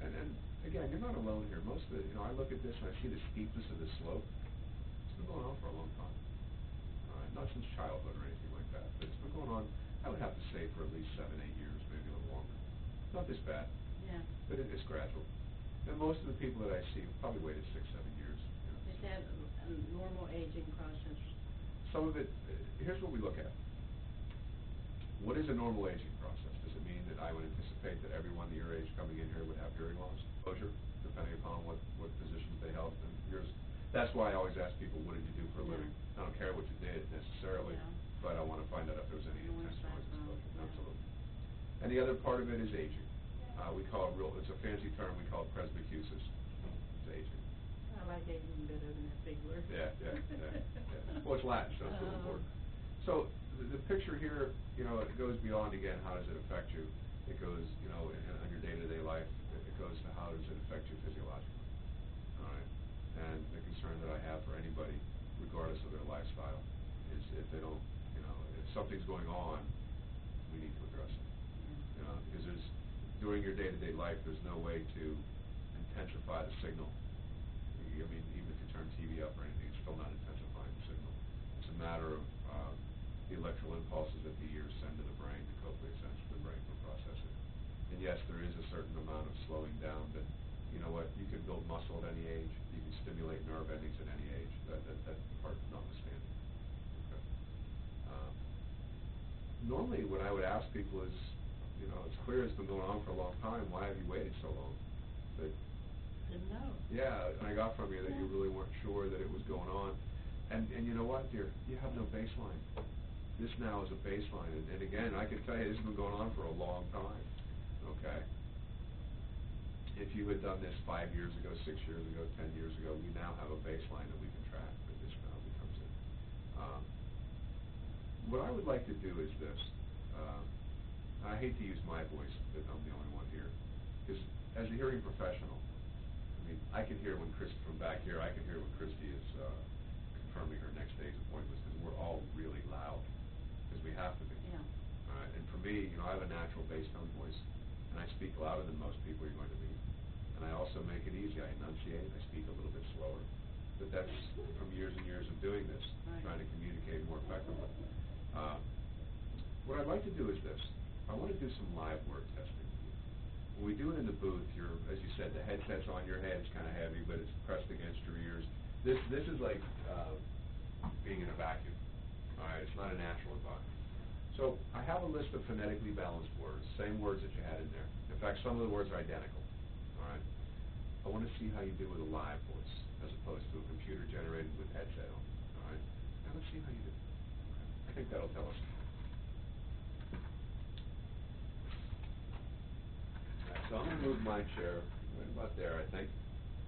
Speaker 1: And again, you're not alone here. Most of the, I look at this and I see the steepness of the slope. It's been going on for a long time. All right, not since childhood or anything like that, but it's been going on, I would have to say, for at least 7, 8 years, maybe a little longer. Not this bad,
Speaker 2: Yeah.
Speaker 1: but it's gradual. And most of the people that I see have probably waited 6, 7 years. You know.
Speaker 2: Is that a normal aging process?
Speaker 1: Some of it, here's what we look at. What is a normal aging process? Does it mean that I would anticipate that everyone your age coming in here would have hearing loss, exposure, depending upon what positions they held? And that's why I always ask people, what did you do for a living? I don't care what you did necessarily,
Speaker 2: Yeah.
Speaker 1: but I want to find out if there was any
Speaker 2: Noise
Speaker 1: intense noise
Speaker 2: background,
Speaker 1: exposure.
Speaker 2: yeah.
Speaker 1: Absolutely. And the other part of it is aging. We call it it's a fancy term, we call it presbycusis. It's aging.
Speaker 2: I like aging better than that big word.
Speaker 1: Yeah. Well, it's Latin, so it's really important. So the picture here, it goes beyond, again, how does it affect you? It goes, on your day-to-day life, it goes to how does it affect you physiologically. All right? And the concern that I have for anybody, regardless of their lifestyle, is if they don't, if something's going on, we need to address it. Because during your day-to-day life, there's no way to intensify the signal. I mean, even if you turn TV up or anything, it's still not intensifying the signal. It's a matter of the electrical impulses that the ears send to the brain, the cochlea sends to the brain for processing. And yes, there is a certain amount of slowing down, but you know what? You can build muscle at any age. You can stimulate nerve endings at any age. That part notwithstanding. Okay. Normally, what I would ask people is, it's clear it's been going on for a long time. Why have you waited so long? But
Speaker 2: Didn't know.
Speaker 1: yeah, I got from you that you really weren't sure that it was going on. And you know what, dear? You have no baseline. This now is a baseline. And again, I can tell you this has been going on for a long time. Okay? If you had done this 5 years ago, 6 years ago, 10 years ago, we now have a baseline that we can track, but this now becomes it. What I would like to do is this. I hate to use my voice, but I'm the only one here. Because as a hearing professional, I mean, I can hear when from back here, I can hear when Christy is confirming her next day's appointments, because we're all really loud, because we have to be.
Speaker 2: Yeah.
Speaker 1: All right. And for me, I have a natural bass tone voice, and I speak louder than most people you're going to meet. And I also make it easy. I enunciate. I speak a little bit slower. But that's from years and years of doing this,
Speaker 2: Right.
Speaker 1: trying to communicate more effectively. What I'd like to do is this. I want to do some live word testing. When we do it in the booth, as you said, the headset's on your head. It's kind of heavy, but it's pressed against your ears. This is like being in a vacuum. All right, it's not a natural environment. So I have a list of phonetically balanced words, same words that you had in there. In fact, some of the words are identical. All right. I want to see how you do with a live voice, as opposed to a computer generated with headset on. All right. And let's see how you do. Okay. I think that'll tell us. So I'm going to move my chair right about there, I think.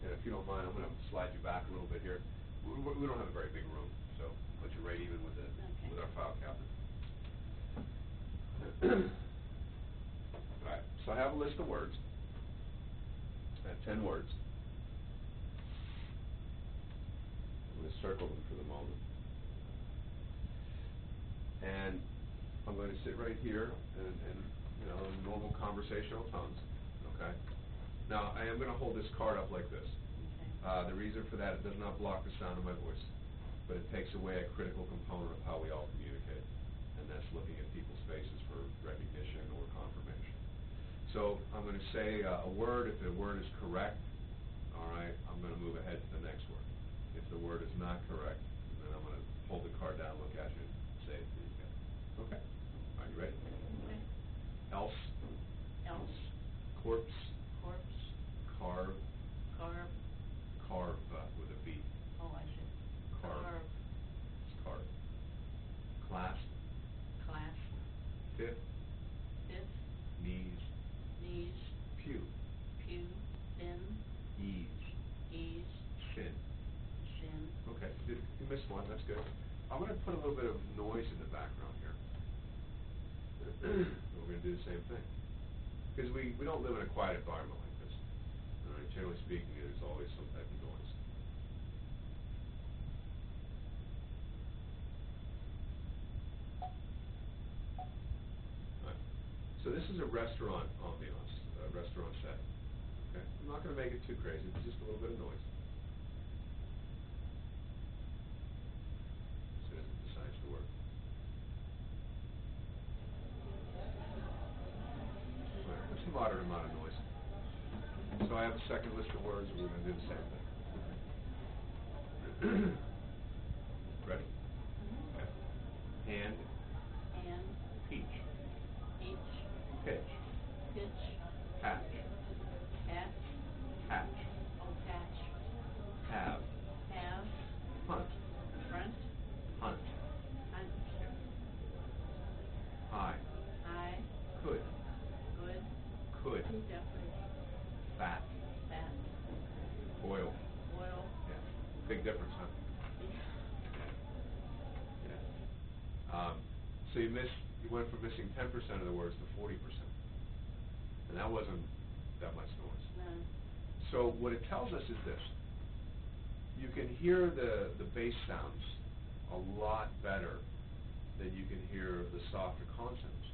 Speaker 1: And if you don't mind, I'm going to slide you back a little bit here. We don't have a very big room, so put you right even with with our file cabinet. All right. So I have a list of words. I have 10 words. I'm going to circle them for the moment. And I'm going to sit right here in normal conversational tones. Okay. Now, I am going to hold this card up like this.
Speaker 2: Okay.
Speaker 1: The reason for that, it does not block the sound of my voice, but it takes away a critical component of how we all communicate, and that's looking at people's faces for recognition or confirmation. So I'm going to say a word. If the word is correct, all right, I'm going to move ahead to the next word. If the word is not correct, then I'm going to hold the card down, look at you, and say it to you again. Okay. Are you ready?
Speaker 2: Okay.
Speaker 1: Else.
Speaker 2: Else.
Speaker 1: Corpse.
Speaker 2: Corpse.
Speaker 1: Carve.
Speaker 2: Carve.
Speaker 1: Carve with a B.
Speaker 2: Oh, I see.
Speaker 1: Carve. It's carve. Clasp.
Speaker 2: Clasp.
Speaker 1: Fifth.
Speaker 2: Fifth.
Speaker 1: Knees.
Speaker 2: Knees.
Speaker 1: Pew.
Speaker 2: Pew. Thin.
Speaker 1: Ease.
Speaker 2: Ease.
Speaker 1: Sin.
Speaker 2: Sin.
Speaker 1: Okay. You missed one. That's good. put a little bit of noise in the background here. We're going to do the same thing. Because we don't live in a quiet environment like this. All right, generally speaking, there's always some type of noise. All right. So this is a restaurant ambiance, a restaurant setting. Okay? I'm not going to make it too crazy, it's just a little bit of noise. As soon as it decides to work. All right, that's a moderate amount of noise. So I have a second list of words, and we're going to do the same thing. Ready? Okay. Hand,
Speaker 2: And,
Speaker 1: peach,
Speaker 2: each,
Speaker 1: pitch,
Speaker 2: pitch,
Speaker 1: hatch,
Speaker 2: at,
Speaker 1: hatch,
Speaker 2: oh, patch,
Speaker 1: have,
Speaker 2: have,
Speaker 1: hunt,
Speaker 2: front,
Speaker 1: hunt,
Speaker 2: hunt,
Speaker 1: high,
Speaker 2: high,
Speaker 1: could,
Speaker 2: good,
Speaker 1: could,
Speaker 2: definitely,
Speaker 1: fat,
Speaker 2: fat,
Speaker 1: oil.
Speaker 2: oil,
Speaker 1: Yeah. Big difference, huh? Yeah. So you went from missing 10% of the words to 40%. And that wasn't that much noise.
Speaker 2: no,
Speaker 1: So what it tells us is this. You can hear the bass sounds a lot better than you can hear the softer consonants.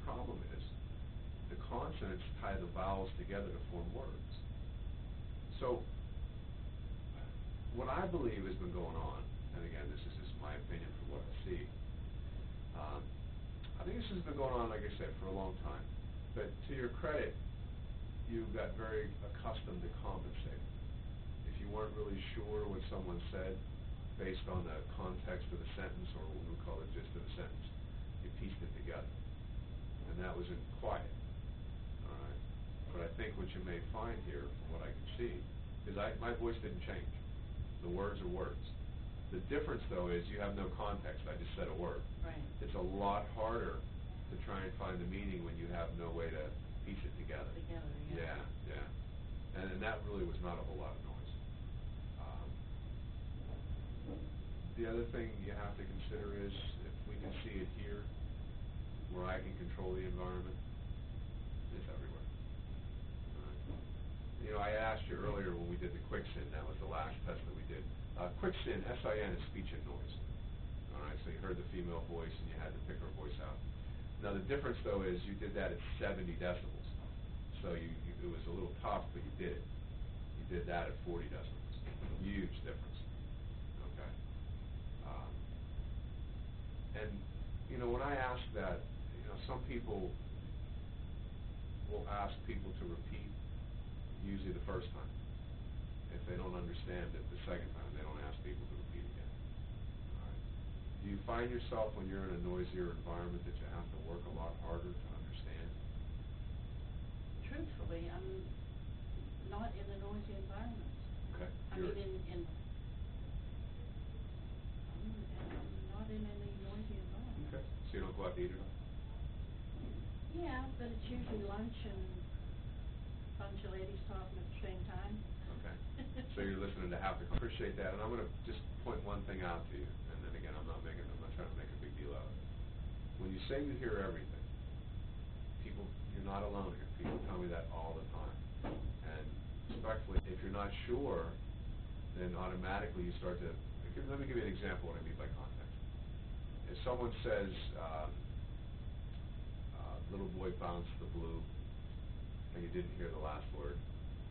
Speaker 1: Problem is, the consonants tie the vowels together to form words. So what I believe has been going on, and again, this is just my opinion from what I see, I think this has been going on, like I said, for a long time. But to your credit, you got very accustomed to compensating. If you weren't really sure what someone said, based on the context of the sentence, or what we would call the gist of the sentence, you pieced it together. And that was in quiet. All right? But I think what you may find here, from what I can see, is my voice didn't change. The words are words. The difference, though, is you have no context. I just said a word.
Speaker 2: right,
Speaker 1: It's a lot harder to try and find the meaning when you have no way to piece it together.
Speaker 2: together, yeah.
Speaker 1: Yeah. And that really was not a whole lot of noise. The other thing you have to consider is, if we can see it here, where I can control the environment, it's everywhere. All right. You know, I asked you earlier when we did the Quicksin, that was the last test that we did. Quicksin, S-I-N, is speech and noise. All right, so you heard the female voice and you had to pick her voice out. Now the difference, though, is you did that at 70 decibels. So it was a little tough, but you did it. You did that at 40 decibels. Huge difference. Okay. And, you know, when I ask that, you know, some people will ask people to repeat, usually the first time. If they don't understand it the second time, they don't ask people to repeat again. All right. Do you find yourself, when you're in a noisier environment, that you have to work a lot harder to understand?
Speaker 2: Truthfully, I'm not in a noisy environment.
Speaker 1: Okay.
Speaker 2: I mean, I'm not in any noisy environment.
Speaker 1: Okay. So you don't go out to eat at all?
Speaker 2: Yeah, but it's usually lunch and a bunch of ladies talking at the same time.
Speaker 1: Okay. So you're listening to Have to appreciate that, and I'm going to just point one thing out to you, and then again, I'm not trying to make a big deal out of it. When you say you hear everything, you're not alone here. People tell me that all the time. And respectfully, if you're not sure, then automatically you start to, let me give you an example of what I mean by context. If someone says, little boy bounced the blue, and you didn't hear the last word,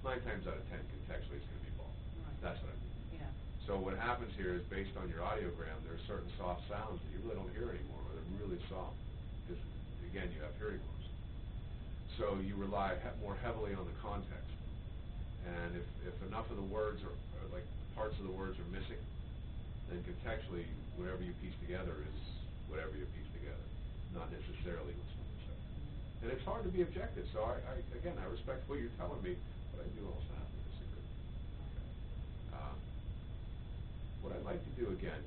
Speaker 1: 9 times out of 10, contextually, it's going to be ball.
Speaker 2: Right.
Speaker 1: That's what I mean.
Speaker 2: Yeah.
Speaker 1: So what happens here is, based on your audiogram, there are certain soft sounds that you really don't hear anymore, or they're really soft, because, again, you have hearing loss. So you rely more heavily on the context. And if enough of the words are like, parts of the words are missing, then contextually, whatever you piece together is whatever you piece together, not necessarily what someone said. And it's hard to be objective, so I respect what you're telling me, but I do also have to disagree. Okay. What I'd like to do again,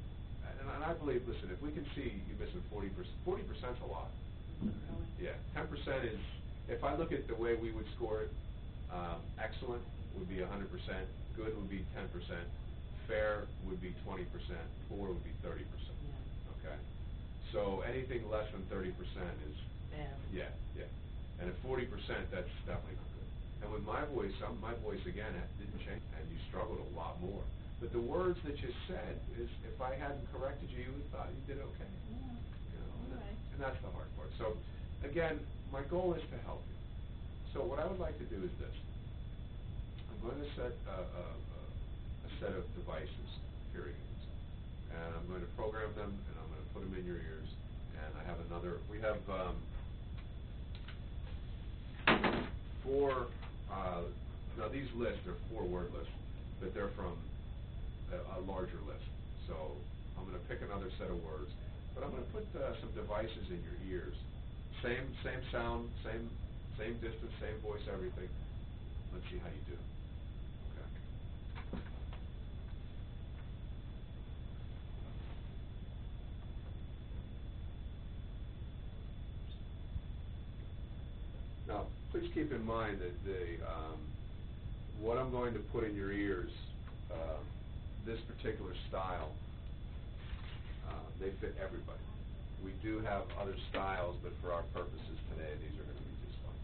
Speaker 1: and I believe, listen, if we can see you missing 40%, 40%'s a lot.
Speaker 2: Really?
Speaker 1: Yeah, 10% is, if I look at the way we would score it, excellent would be 100%, good would be 10%, fair would be 20%, poor would be 30%.
Speaker 2: Yeah.
Speaker 1: okay? So anything less than 30% is,
Speaker 3: Bad.
Speaker 1: yeah, yeah. And at 40%, that's definitely not good. And with my voice, my voice again didn't change, and you struggled a lot more. But the words that you said is, if I hadn't corrected you, you would have thought you did okay.
Speaker 2: Yeah.
Speaker 1: You know,
Speaker 2: All right.
Speaker 1: and that's the hard part. So, again, my goal is to help you. So what I would like to do is this. I'm going to set a set of devices, hearing aids, and I'm going to program them, and I'm going to put them in your ears. And I have we have 4, now these lists are 4-word lists, but they're from a larger list. So I'm going to pick another set of words, but I'm going to put some devices in your ears. Same sound, same distance, same voice, everything. Let's see how you do. Okay. Now, please keep in mind that what I'm going to put in your ears, this particular style, they fit everybody. We do have other styles, but for our purposes today, these are going to be just fine.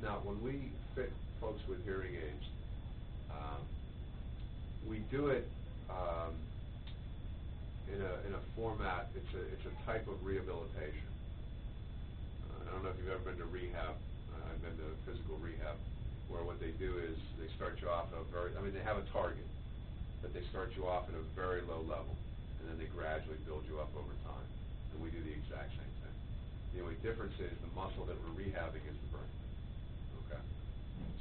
Speaker 1: Now, when we fit folks with hearing aids, we do it in a format. It's a type of rehabilitation. I don't know if you've ever been to rehab. I've been to physical rehab, where what they do is they start you off at they have a target, but they start you off at a very low level, and then they gradually build you up over time. And we do the exact same thing. The only difference is the muscle that we're rehabbing is the brain. Okay?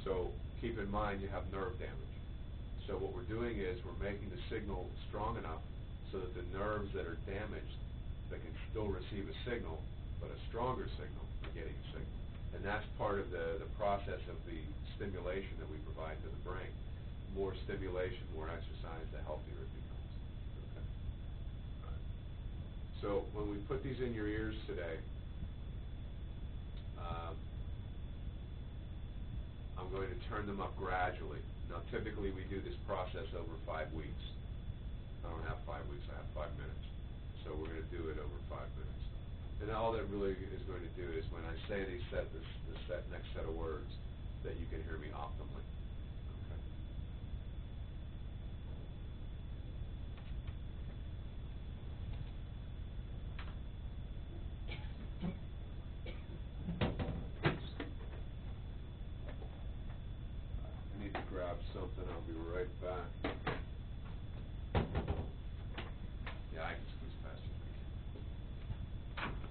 Speaker 1: So keep in mind you have nerve damage. So what we're doing is we're making the signal strong enough so that the nerves that are damaged that can still receive a signal, but a stronger signal, are getting a signal. And that's part of the process of the stimulation that we provide to the brain. More stimulation, more exercise, the healthier it becomes. Okay? All right. So when we put these in your ears today, I'm going to turn them up gradually. Now, typically we do this process over 5 weeks. I don't have 5 weeks, I have 5 minutes. So we're going to do it over 5 minutes. And all that really is going to do is when I say this next set of words, that you can hear me optimally. Okay. I need to grab something. I'll be right back. Yeah, I can squeeze past you. Thank you.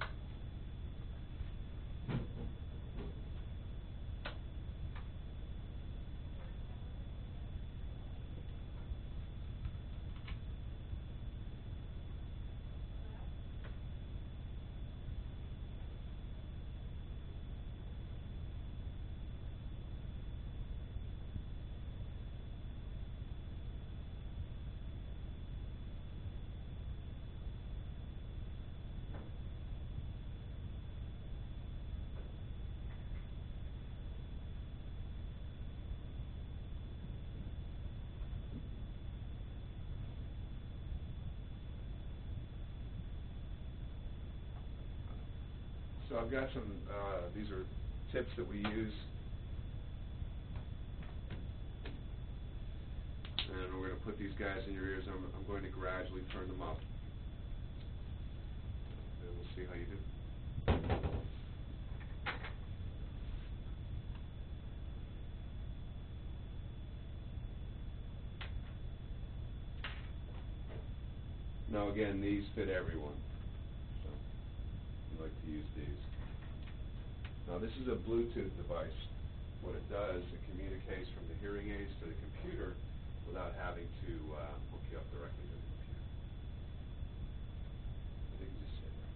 Speaker 1: So I've got some, these are tips that we use. And we're going to put these guys in your ears. I'm going to gradually turn them up. And we'll see how you do. Now again, these fit everyone. So we like to use these. Now this is a Bluetooth device. What it does, it communicates from the hearing aids to the computer without having to hook you up directly to the computer. I think you just said that.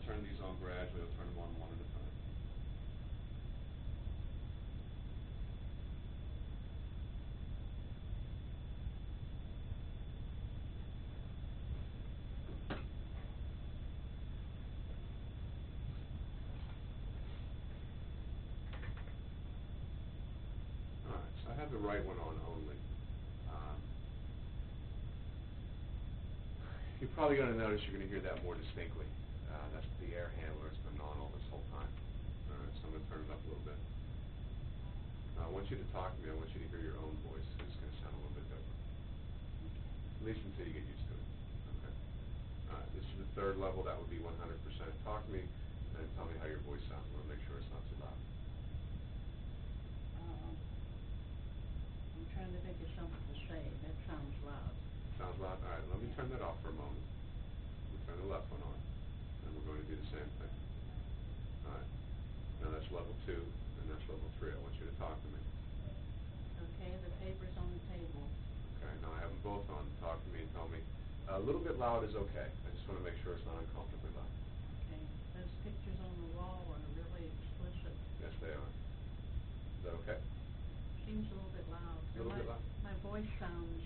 Speaker 1: turn these on gradually. I'll turn them on one at a time. All right, so I have the right one on only. You're probably going to notice you're going to hear that more distinctly. That's the air handler. It's been on all this whole time. All right, so I'm going to turn it up a little bit. I want you to talk to me. I want you to hear your own voice. It's going to sound a little bit different, at least until you get used to it. Okay. All right, this is the third level. That would be 100%. Talk to me and tell me how your voice sounds. I want to make sure it's not too loud.
Speaker 2: I'm trying to think of something to say. That sounds loud.
Speaker 1: Sounds loud? All right, let me turn that off for a moment. We'll turn the left one on, and we're going to do the same thing. All right. Now that's level 2, and that's level 3. I want you to talk to me.
Speaker 2: Okay, the paper's on the table.
Speaker 1: Okay, now I have them both on. Talk to me and tell me. A little bit loud is okay. I just want to make sure it's not uncomfortably loud.
Speaker 2: Okay, those pictures on the wall are really explicit.
Speaker 1: Yes, they are. Is that okay?
Speaker 2: Seems a little bit loud.
Speaker 1: A little bit loud?
Speaker 2: My voice sounds,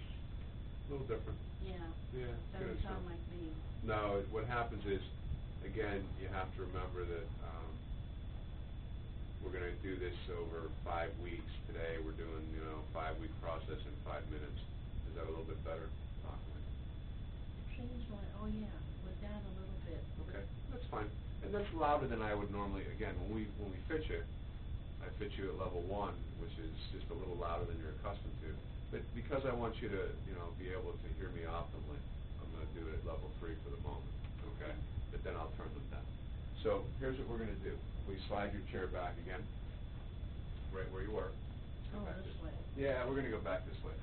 Speaker 1: A little different.
Speaker 2: yeah,
Speaker 1: Yeah,
Speaker 2: doesn't
Speaker 1: good.
Speaker 2: sound like me.
Speaker 1: No, what happens is, again, you have to remember that we're going to do this over 5 weeks. Today we're doing, 5-week process in 5 minutes. Is that a little bit better? Talk to me.
Speaker 2: It seems like, oh yeah, it was down a little bit.
Speaker 1: Okay, that's fine. And that's louder than I would normally. Again, when we fit you, I fit you at level 1, which is just a little louder than you're accustomed to. But because I want you to, be able to hear me optimally, I'm going to do it at level 3 for the moment. Okay? But then I'll turn them down. So here's what we're going to do. Will you slide your chair back again? Right where you were.
Speaker 2: Oh, this way.
Speaker 1: Yeah, we're going to go back this way.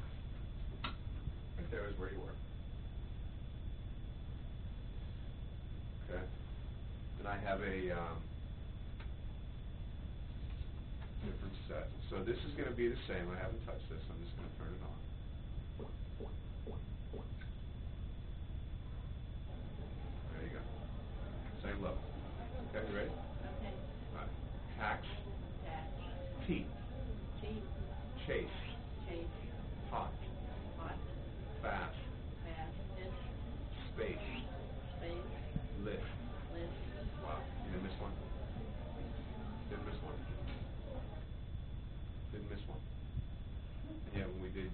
Speaker 1: Right there is where you were. Okay. And I have a different set. So this is going to be the same. I haven't touched this. I'm just going to turn it on. There you go. Same level. Okay, you ready?
Speaker 2: Okay.
Speaker 1: All right. Tax.
Speaker 2: Tax.
Speaker 1: Teeth.
Speaker 2: Teeth.
Speaker 1: Chase.
Speaker 2: Chase.
Speaker 1: Hot.
Speaker 2: Hot.
Speaker 1: Fast.
Speaker 2: Fast. Fish.
Speaker 1: Space.
Speaker 2: Space.
Speaker 1: Lift.
Speaker 2: Lift.
Speaker 1: Wow. You didn't miss one? Didn't miss one? Didn't miss one. And yet when we did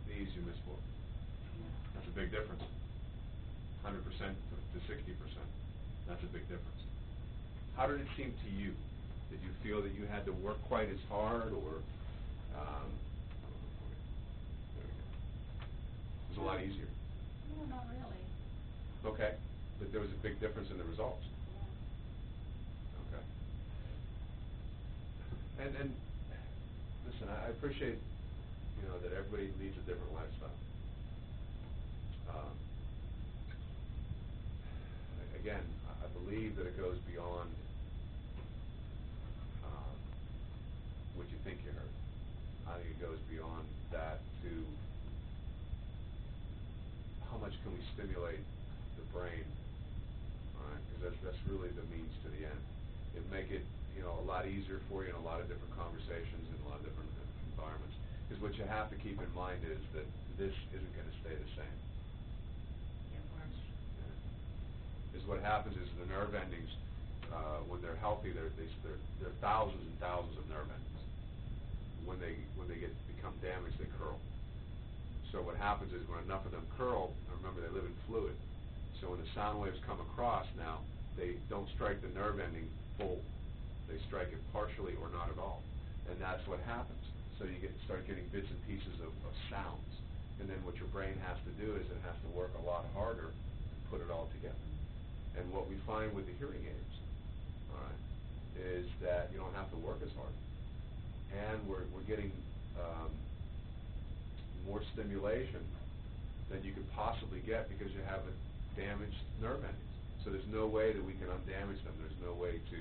Speaker 1: these, you missed 4.
Speaker 2: Yeah.
Speaker 1: That's a big difference. 100% to 60%. That's a big difference. How did it seem to you? Did you feel that you had to work quite as hard, or there we go. It was a lot easier.
Speaker 2: No, not really.
Speaker 1: Okay, but there was a big difference in the results.
Speaker 2: Yeah.
Speaker 1: Okay. And listen, I appreciate that everybody leads a different lifestyle. Again, I believe that it goes beyond what you think you heard. I think it goes beyond that to how much can we stimulate the brain, all right? Because that's really the means to the end. It'd make it a lot easier for you in a lot of different conversations in a lot of different environments. Because what you have to keep in mind is that this isn't going to stay the same.
Speaker 2: Get worse.
Speaker 1: Is what happens is the nerve endings, when they're healthy, there are thousands and thousands of nerve endings. When they become damaged, they curl. So what happens is when enough of them curl, remember they live in fluid. So when the sound waves come across now, they don't strike the nerve ending full. They strike it partially or not at all, and that's what happens. So you start getting bits and pieces of sounds, and then what your brain has to do is it has to work a lot harder to put it all together. And what we find with the hearing aids, all right, is that you don't have to work as hard, and we're getting more stimulation than you could possibly get because you have a damaged nerve endings. So there's no way that we can undamage them. There's no way to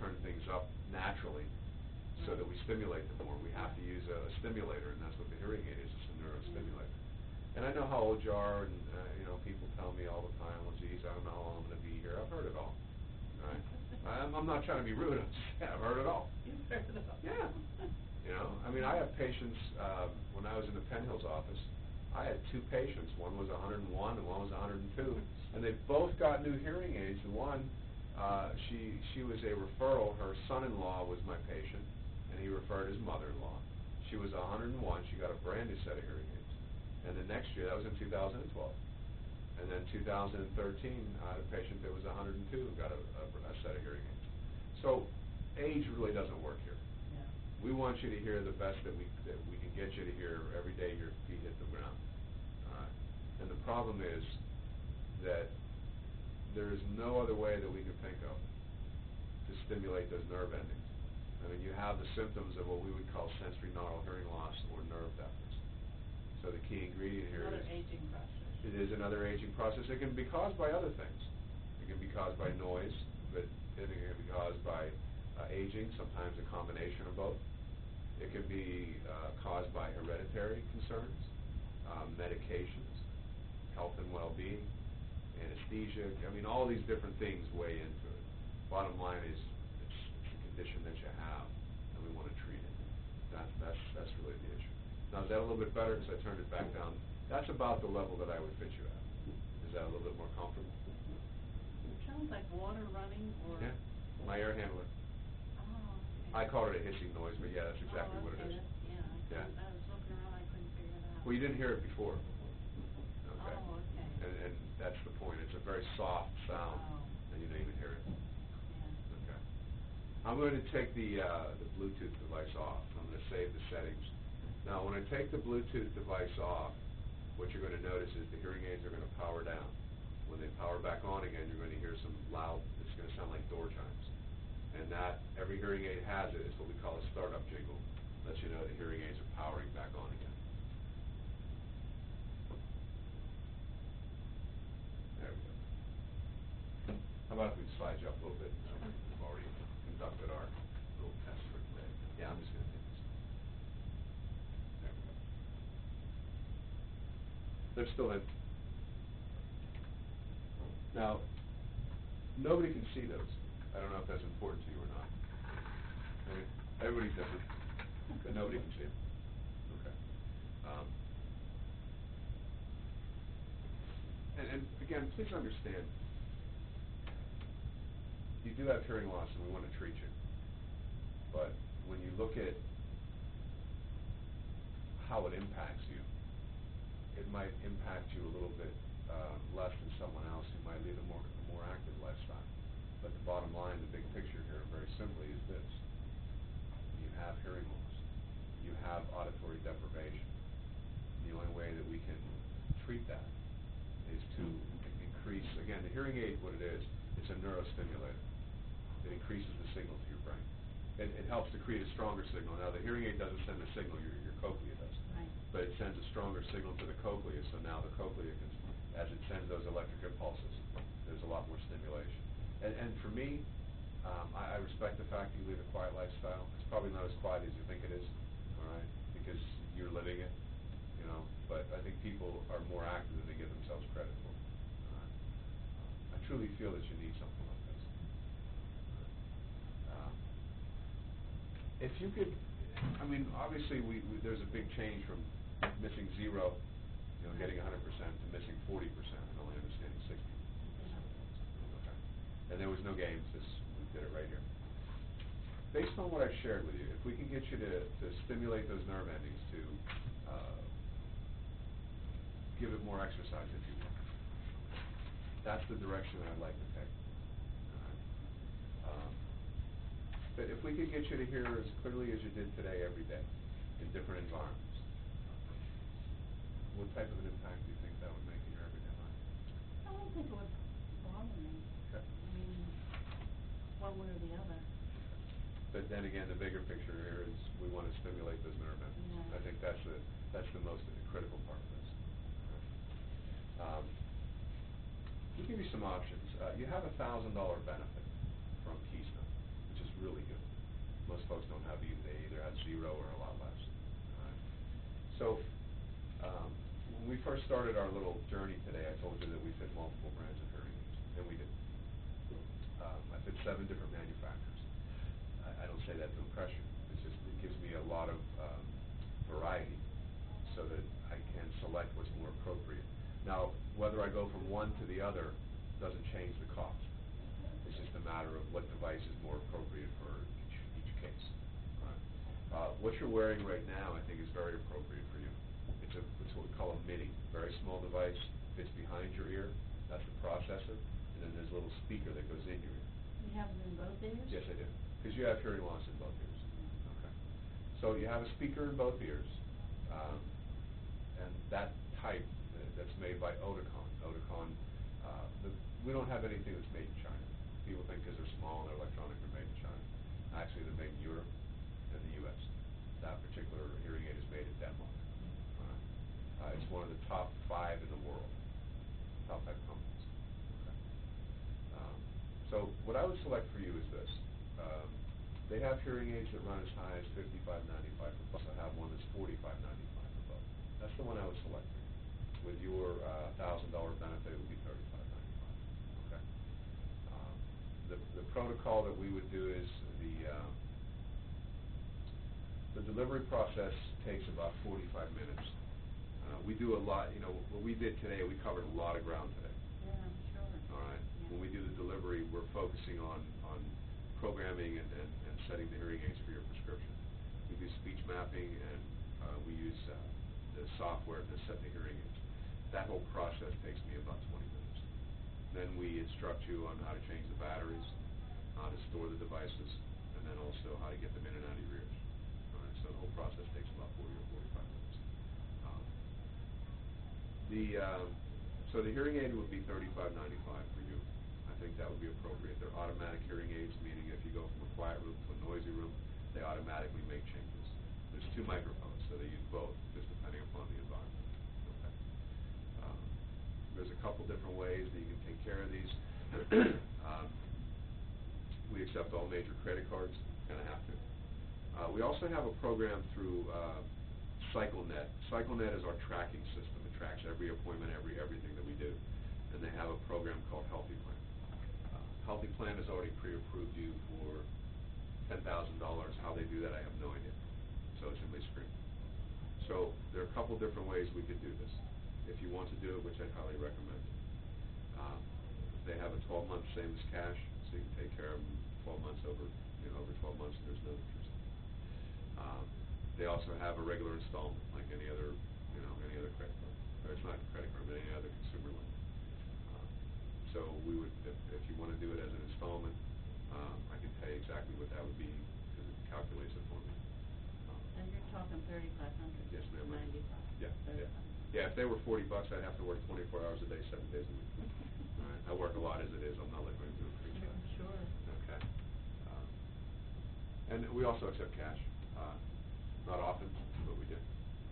Speaker 1: turn things up naturally so that we stimulate them more. We have to use a stimulator, and that's what the hearing aid is. It's a neurostimulator. And I know how old you are, and, you know, people tell me all the time, well, geez, I don't know how long I'm going to be here. I've heard it all. Right? I'm not trying to be rude. I'm just saying I've heard it all.
Speaker 2: You've heard it all.
Speaker 1: Yeah. You know, I mean, I have patients, when I was in the Penn Hills office, I had two patients. One was 101 and one was 102. And they both got new hearing aids. And one, she was a referral. Her son-in-law was my patient, and he referred his mother-in-law. She was 101. She got a brand new set of hearing aids. And the next year, that was in 2012. And then 2013, I had a patient that was 102 and got a set of hearing aids. So age really doesn't work here.
Speaker 2: Yeah.
Speaker 1: We want you to hear the best that we can get you to hear every day your feet hit the ground. All right? And the problem is that there is no other way that we can think of to stimulate those nerve endings. I mean, you have the symptoms of what we would call sensory neural hearing loss or nerve deafness. So the key ingredient here
Speaker 2: Another
Speaker 1: is
Speaker 2: aging process.
Speaker 1: it is another aging process. It can be caused by other things. It can be caused by noise, but it can be caused by aging, sometimes a combination of both. It can be caused by hereditary concerns, medications, health and well-being, anesthesia. I mean, all these different things weigh into it. Bottom line is it's a condition that you have, and we want to treat it. That's really the issue. Now, is that a little bit better because I turned it back down? That's about the level that I would fit you at. Is that a little bit more comfortable?
Speaker 2: It sounds like water running or...
Speaker 1: Yeah. My air handler.
Speaker 2: Oh, okay.
Speaker 1: I called it a hissing noise, but yeah, that's exactly what it is.
Speaker 2: Yeah,
Speaker 1: Yeah.
Speaker 2: I was looking around, I couldn't figure it out.
Speaker 1: Well, you didn't hear it before. Okay.
Speaker 2: Oh, okay.
Speaker 1: And that's the point. It's a very soft sound,
Speaker 2: Oh.
Speaker 1: and you don't even hear it.
Speaker 2: Yeah.
Speaker 1: Okay. I'm going to take the Bluetooth device off. I'm going to save the settings. Now, when I take the Bluetooth device off, what you're going to notice is the hearing aids are going to power down. When they power back on again, you're going to hear some loud, it's going to sound like door chimes. And that, every hearing aid has it. It's what we call a startup jingle. Lets you know the hearing aids are powering back on again. There we go. How about if we slide you up a little bit? We've already conducted our little test for today. Yeah, I'm just going to take this. There we go. They're still in. Now, nobody can see those. I don't know if that's important to you or not. Okay. Everybody's different, but nobody can see them. Okay. And again, please understand, you do have hearing loss and we want to treat you. But when you look at how it impacts you, it might impact you a little bit less than someone else who might lead a more active lifestyle. But the bottom line, the big picture here, very simply, is this. You have hearing loss. You have auditory deprivation. The only way that we can treat that is to increase, again, the hearing aid, what it is, it's a neurostimulator. It increases the signal to your brain. It helps to create a stronger signal. Now, the hearing aid doesn't send a signal, your cochlea does.
Speaker 2: Right.
Speaker 1: But it sends a stronger signal to the cochlea, so now the cochlea can, as it sends those electric impulses, there's a lot more stimulation. And for me, I respect the fact that you lead a quiet lifestyle. It's probably not as quiet as you think it is, all right, because you're living it, you know, but I think people are more active than they give themselves credit for. All right? I truly feel that you need something like this. If you could, I mean, obviously there's a big change from missing 0, you know, getting 100% to missing 40% and only understanding 60%. Okay. And there was no games, we did it right here. Based on what I've shared with you, if we can get you to stimulate those nerve endings, to give it more exercise, if you will, that's the direction that I'd like to take. But if we could get you to hear as clearly as you did today every day in different environments, what type of an impact do you think that would make in your everyday life?
Speaker 2: I don't think it would bother me.
Speaker 1: Okay.
Speaker 2: I mean, one way or the other.
Speaker 1: But then again, the bigger picture here is we want to stimulate those nerve endings.
Speaker 2: Yeah.
Speaker 1: I think that's the most critical part of this. We'll give you some options. You have a $1,000 benefit from Keystone, which is really good. Most folks don't have either. They either have 0 or a lot less. All right. So when we first started our little journey today, I told you that we fit multiple brands of hearing aids, and we did. I fit 7 different manufacturers. I don't say that to impress you. It's just, it gives me a lot of variety so that I can select what's more appropriate. Now, whether I go from one to the other doesn't change the cost. It's just a matter of what device is more appropriate for each case. All right. What you're wearing right now, I think, is very appropriate for you. It's what we call a MIDI, very small device, fits behind your ear. That's the processor, and then there's a little speaker that goes in your ear.
Speaker 2: You have them in both ears?
Speaker 1: Yes, I do, because you have hearing loss in both ears. Okay. So you have a speaker in both ears, and that type that's made by Oticon. Oticon, we don't have anything that's made in China. People think because they're small and they're electronic, they're made in China. Actually, they're made in Europe and the U.S. That particular hearing aid is made in Denmark. It's one of the top 5 in the world, top 5 companies. Okay. So what I would select for you is this. They have hearing aids that run as high as $55.95 for both. I have one that's $45.95 for both. That's the one I would select for you. With your $1,000 benefit, it would be $35.95. Okay. The protocol that we would do is the delivery process takes about 45 minutes. We do a lot, what we did today, we covered a lot of ground today.
Speaker 2: Yeah, I'm sure.
Speaker 1: All right.
Speaker 2: Yeah.
Speaker 1: When we do the delivery, we're focusing on programming and setting the hearing aids for your prescription. We do speech mapping, and we use the software to set the hearing aids. That whole process takes me about 20 minutes. Then we instruct you on how to change the batteries, how to store the devices, and then also how to get them in and out of your ears. All right. So the whole process takes about 40 or 45 minutes. So the hearing aid would be $35.95 for you. I think that would be appropriate. They're automatic hearing aids, meaning if you go from a quiet room to a noisy room, they automatically make changes. There's 2 microphones, so they use both, just depending upon the environment. Okay. There's a couple different ways that you can take care of these. We accept all major credit cards, kind of have to. We also have a program through CycleNet. CycleNet is our tracking system. It tracks every appointment, everything that we do. And they have a program called Healthy Plan. Healthy Plan has already pre-approved you for $10,000. How they do that, I have no idea. So it's in my screen. So there are a couple different ways we could do this. If you want to do it, which I highly recommend it. They have a 12-month same as cash, so you can take care of them 12 months over 12 months, and there's no interest. They also have a regular installment, like any other credit card. Or it's not a credit card, but any other consumer loan. So we would, if you want to do it as an installment, I can tell you exactly what that would be because it calculates it for me.
Speaker 2: And you're talking 3,500.
Speaker 1: Yes, ma'am.
Speaker 2: 95.
Speaker 1: Yeah. If they were $40, I'd have to work 24 hours a day, 7 days a week. All right. I work a lot as it is. I'm not looking to do it for each time.
Speaker 2: Sure.
Speaker 1: Okay. And we also accept cash. Not often, but we do.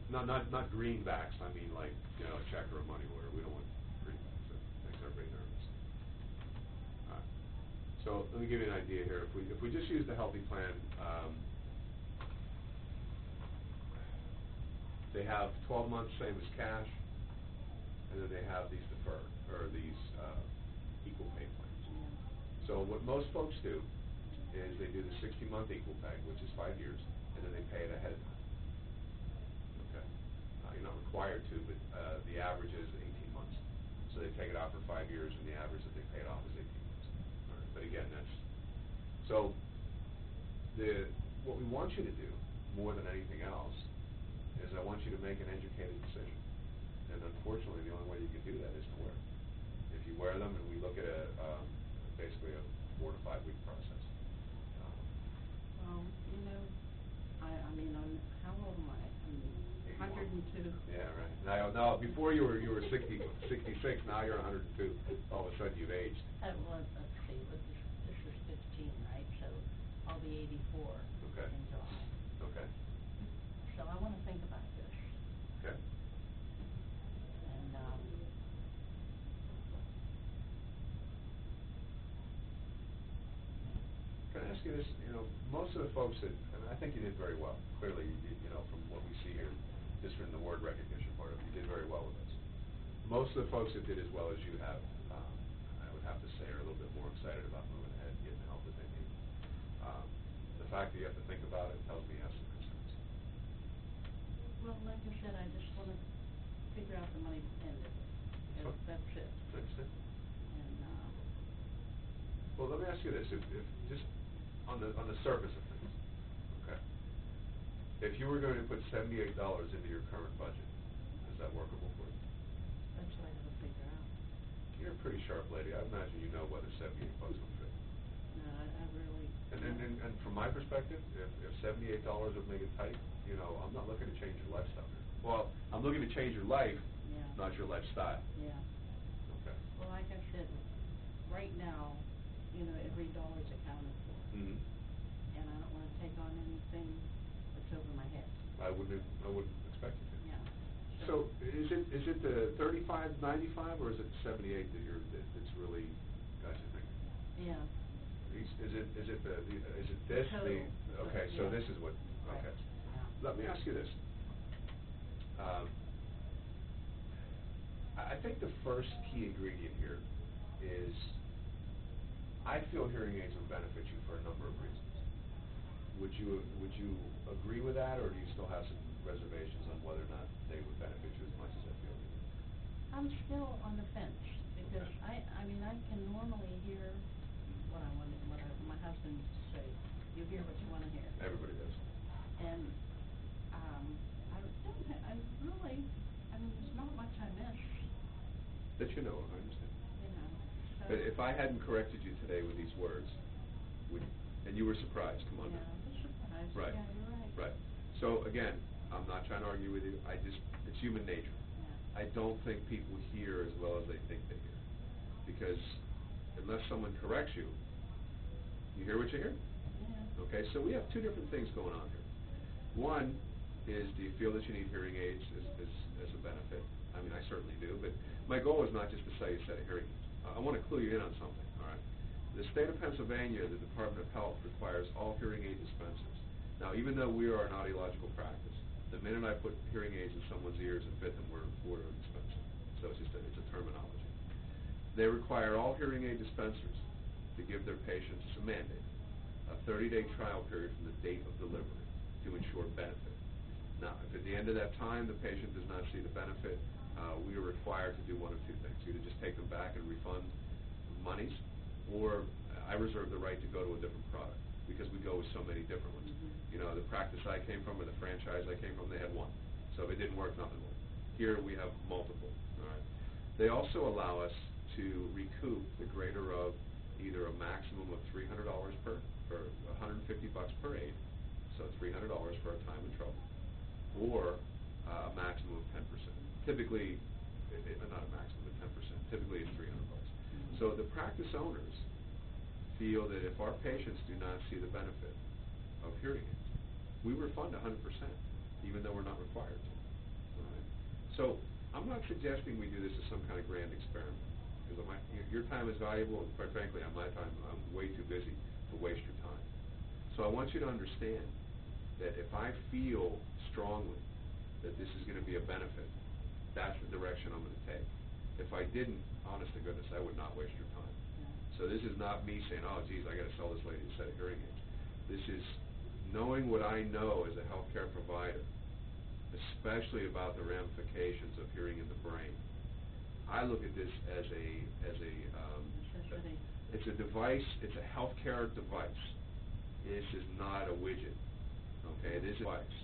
Speaker 1: Not greenbacks. I mean, like a check or a money order. We don't want greenbacks. That makes everybody nervous. All right. So let me give you an idea here. If we just use the Healthy Plan, they have 12 months same as cash, and then they have these deferred or these equal pay plans. So what most folks do is they do the 60-month equal pay, which is 5 years, and then they pay it ahead of time. Okay. You're not required to, but the average is 18 months. So they take it out for 5 years, and the average that they pay it off is 18 months. All right. But again, that's so. What we want you to do more than anything else is I want you to make an educated decision. And unfortunately, the only way you can do that is to wear them. If you wear them, and we look at basically a 4 to 5 week process.
Speaker 2: Well, I mean, how old am I? I'm 102.
Speaker 1: Yeah, right. Now, before you were 66. Now you're 102. All of a sudden, you've aged.
Speaker 2: Well, let's see. This is 15, right? So I'll be 84
Speaker 1: Okay.
Speaker 2: in July.
Speaker 1: Okay.
Speaker 2: So I want to think about this.
Speaker 1: Okay.
Speaker 2: And
Speaker 1: Can I ask you this? Most of the folks that, and I think you did very well. Clearly, from what we see here, just from the word recognition part of it, you did very well with this. most of the folks that did as well as you have, I would have to say, are a little bit more excited about moving ahead and getting the help that they need. The fact that you have to think about it tells me you have some concerns.
Speaker 2: Well, like I said, I just wanna figure out the money to spend it.
Speaker 1: Sure.
Speaker 2: That's it.
Speaker 1: I understand.
Speaker 2: And,
Speaker 1: Well, let me ask you this, if just on the surface of things, okay? If you were going to put $78 into your current budget, is that workable for you?
Speaker 2: that's what I gotta figure out.
Speaker 1: You're a pretty sharp lady, I imagine you know whether $78 will fit.
Speaker 2: No, I really.
Speaker 1: And from my perspective, if $78 would make it tight, you know, I'm not looking to change your lifestyle here. Well, I'm looking to change your life,
Speaker 2: Yeah.
Speaker 1: not your lifestyle.
Speaker 2: Yeah.
Speaker 1: Okay.
Speaker 2: Well, like I said, right now, you know, every dollar's accounted for.
Speaker 1: Mm-hmm.
Speaker 2: And I don't wanna take on anything that's over my head.
Speaker 1: I wouldn't expect you to.
Speaker 2: Yeah.
Speaker 1: So is it the 35.95 or is it 78 that's really got you thinking?
Speaker 2: Yeah.
Speaker 1: Is it this?
Speaker 2: Total.
Speaker 1: Okay, so
Speaker 2: Yeah.
Speaker 1: this is what, okay.
Speaker 2: Right. Yeah.
Speaker 1: Let me ask you this. I think the first key ingredient here is, I feel hearing aids will benefit you for a number of reasons. Would you agree with that, or do you still have some reservations on whether or not they would benefit you as much as I feel they do?
Speaker 2: I'm still on the fence, because
Speaker 1: Okay.
Speaker 2: I mean, I can normally hear what my husband used to say, you hear what you wanna hear.
Speaker 1: Everybody does.
Speaker 2: And, I really, I mean, there's not much I miss,
Speaker 1: That you know of, I understand.
Speaker 2: you know, so.
Speaker 1: But if I hadn't corrected you today with these words, and you were surprised, come on
Speaker 2: Yeah,
Speaker 1: now.
Speaker 2: I was surprised,
Speaker 1: Right.
Speaker 2: yeah, you're right.
Speaker 1: Right. So again, I'm not trying to argue with you, it's human nature.
Speaker 2: Yeah.
Speaker 1: I don't think people hear as well as they think they hear. Because unless someone corrects you, you hear what you hear.
Speaker 2: Yeah.
Speaker 1: Okay, so we have two different things going on here. One is, do you feel that you need hearing aids as a benefit? I mean, I certainly do, but my goal is not just to sell you a set of hearing aids. I want to clue you in on something, all right? The state of Pennsylvania, the Department of Health, requires all hearing aid dispensers. Now, even though we are an audiological practice, the minute I put hearing aids in someone's ears and fit them, we're a dispenser. So it's just it's a terminology. They require all hearing aid dispensers to give their patients, it's a mandate, a 30-day trial period from the date of delivery to ensure benefit. Now, if at the end of that time the patient does not see the benefit, we are required to do one of two things. Either just take them back and refund monies, or I reserve the right to go to a different product, because we go with so many different ones.
Speaker 2: Mhm.
Speaker 1: You know, the practice I came from or the franchise I came from, they had one. So if it didn't work, nothing worked. Here we have multiple, all right? They also allow us to recoup the greater of either a maximum of $300 per, or $150 per aid, so $300 for our time and trouble, or a maximum of 10%. Typically, not a maximum of 10%, typically it's $300. So the practice owners feel that if our patients do not see the benefit of hearing aids, we refund 100%, even though we're not required to. All right? So I'm not suggesting we do this as some kind of grand experiment, because your time is valuable, and quite frankly, on my time, I'm way too busy to waste your time. So I want you to understand that if I feel strongly that this is going to be a benefit, that's the direction I'm going to take. If I didn't, honest to goodness, I would not waste your time.
Speaker 2: Yeah.
Speaker 1: So this is not me saying, oh, geez, I got to sell this lady a set of hearing aids. This is knowing what I know as a healthcare provider, especially about the ramifications of hearing in the brain. I look at this as
Speaker 2: Necessity.
Speaker 1: it's a device, it's a healthcare device. This is not a widget, okay? This is a device,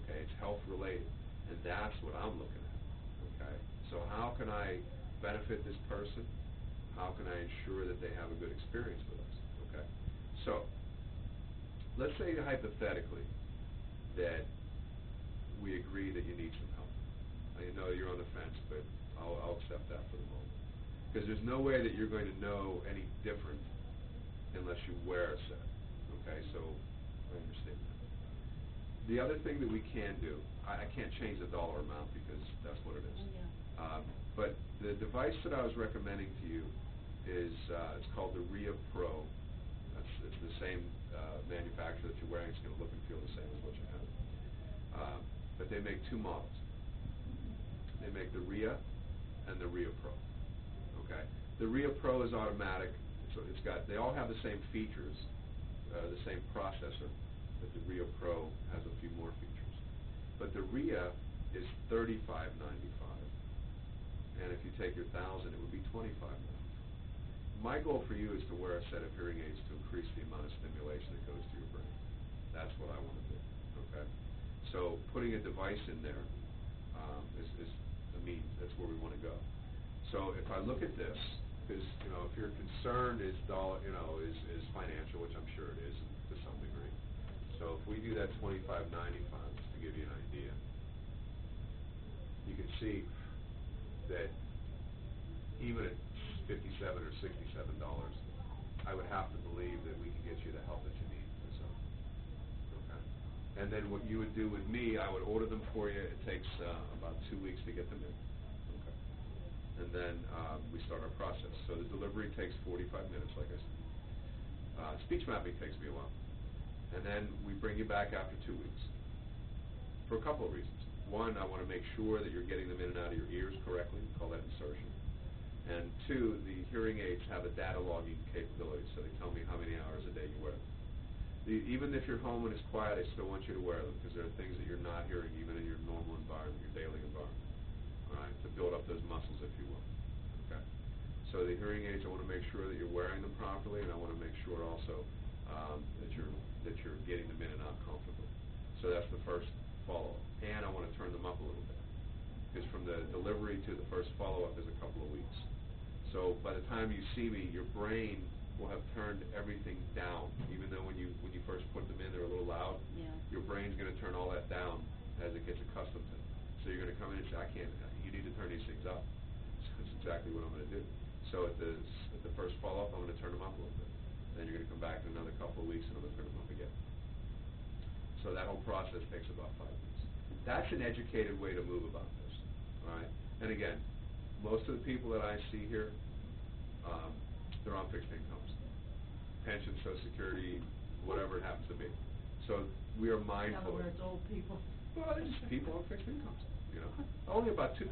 Speaker 1: okay? It's health related, and that's what I'm looking at, okay? So how can I benefit this person? How can I ensure that they have a good experience with us, okay? So, let's say hypothetically that we agree that you need some help. I know you're on the fence, but I'll accept that for the moment. Because there's no way that you're going to know any different unless you wear a set, okay? So, I understand that. The other thing that we can do, I can't change the dollar amount because that's what it is.
Speaker 2: Yeah.
Speaker 1: But the device that I was recommending to you is, it's called the RIA Pro. It's the same manufacturer that you're wearing. It's going to look and feel the same as what you have. But they make two models. They make the RIA, and and the RIA Pro. Okay, the RIA Pro is automatic, so they all have the same features, the same processor, but the RIA Pro has a few more features. But the RIA is $35.95, and if you take your 1,000, it would be $25.95. My goal for you is to wear a set of hearing aids to increase the amount of stimulation that goes to your brain. That's what I want to do. Okay, so putting a device in there is a means. That's where we want to go. So if I look at this, because if your concern is is financial, which I'm sure it is to some degree. So if we do that $25.95, just to give you an idea, you can see that even at $57 or $67, I would have to believe that we can get you the help that you need for this. Okay. And then what you would do with me, I would order them for you. It takes about 2 weeks to get them in. Okay. And then we start our process. So the delivery takes 45 minutes, like I said. Speech mapping takes me a while. And then we bring you back after 2 weeks for a couple of reasons. One, I want to make sure that you're getting them in and out of your ears correctly. We call that insertion. And two, the hearing aids have a data logging capability, so they tell me how many hours a day you wear them. Even if you're home and it's quiet, I still want you to wear them because there are things that you're not hearing even in your normal environment, your daily environment, all right, to build up those muscles, if you will. Okay. So the hearing aids, I want to make sure that you're wearing them properly, and I want to make sure also that you're getting them in and out comfortably. So that's the first follow-up, and I want to turn them up a little bit because from the delivery to the first follow-up is a couple of weeks. So by the time you see me, your brain will have turned everything down. Even though when you first put them in, they're a little loud.
Speaker 2: Yeah.
Speaker 1: Your brain's going to turn all that down as it gets accustomed to it. So you're going to come in and say, you need to turn these things up. So that's exactly what I'm going to do. So at the first follow-up, I'm going to turn them up a little bit. Then you're going to come back in another couple of weeks and I'm going to turn them up again. So that whole process takes about 5 weeks. That's an educated way to move about this. All right. And again, most of the people that I see here, they're on fixed incomes, pension, Social Security, whatever it happens to be. So we are mindful.
Speaker 2: In other words, old people.
Speaker 1: Well, they're just people on fixed incomes. Only about 2%,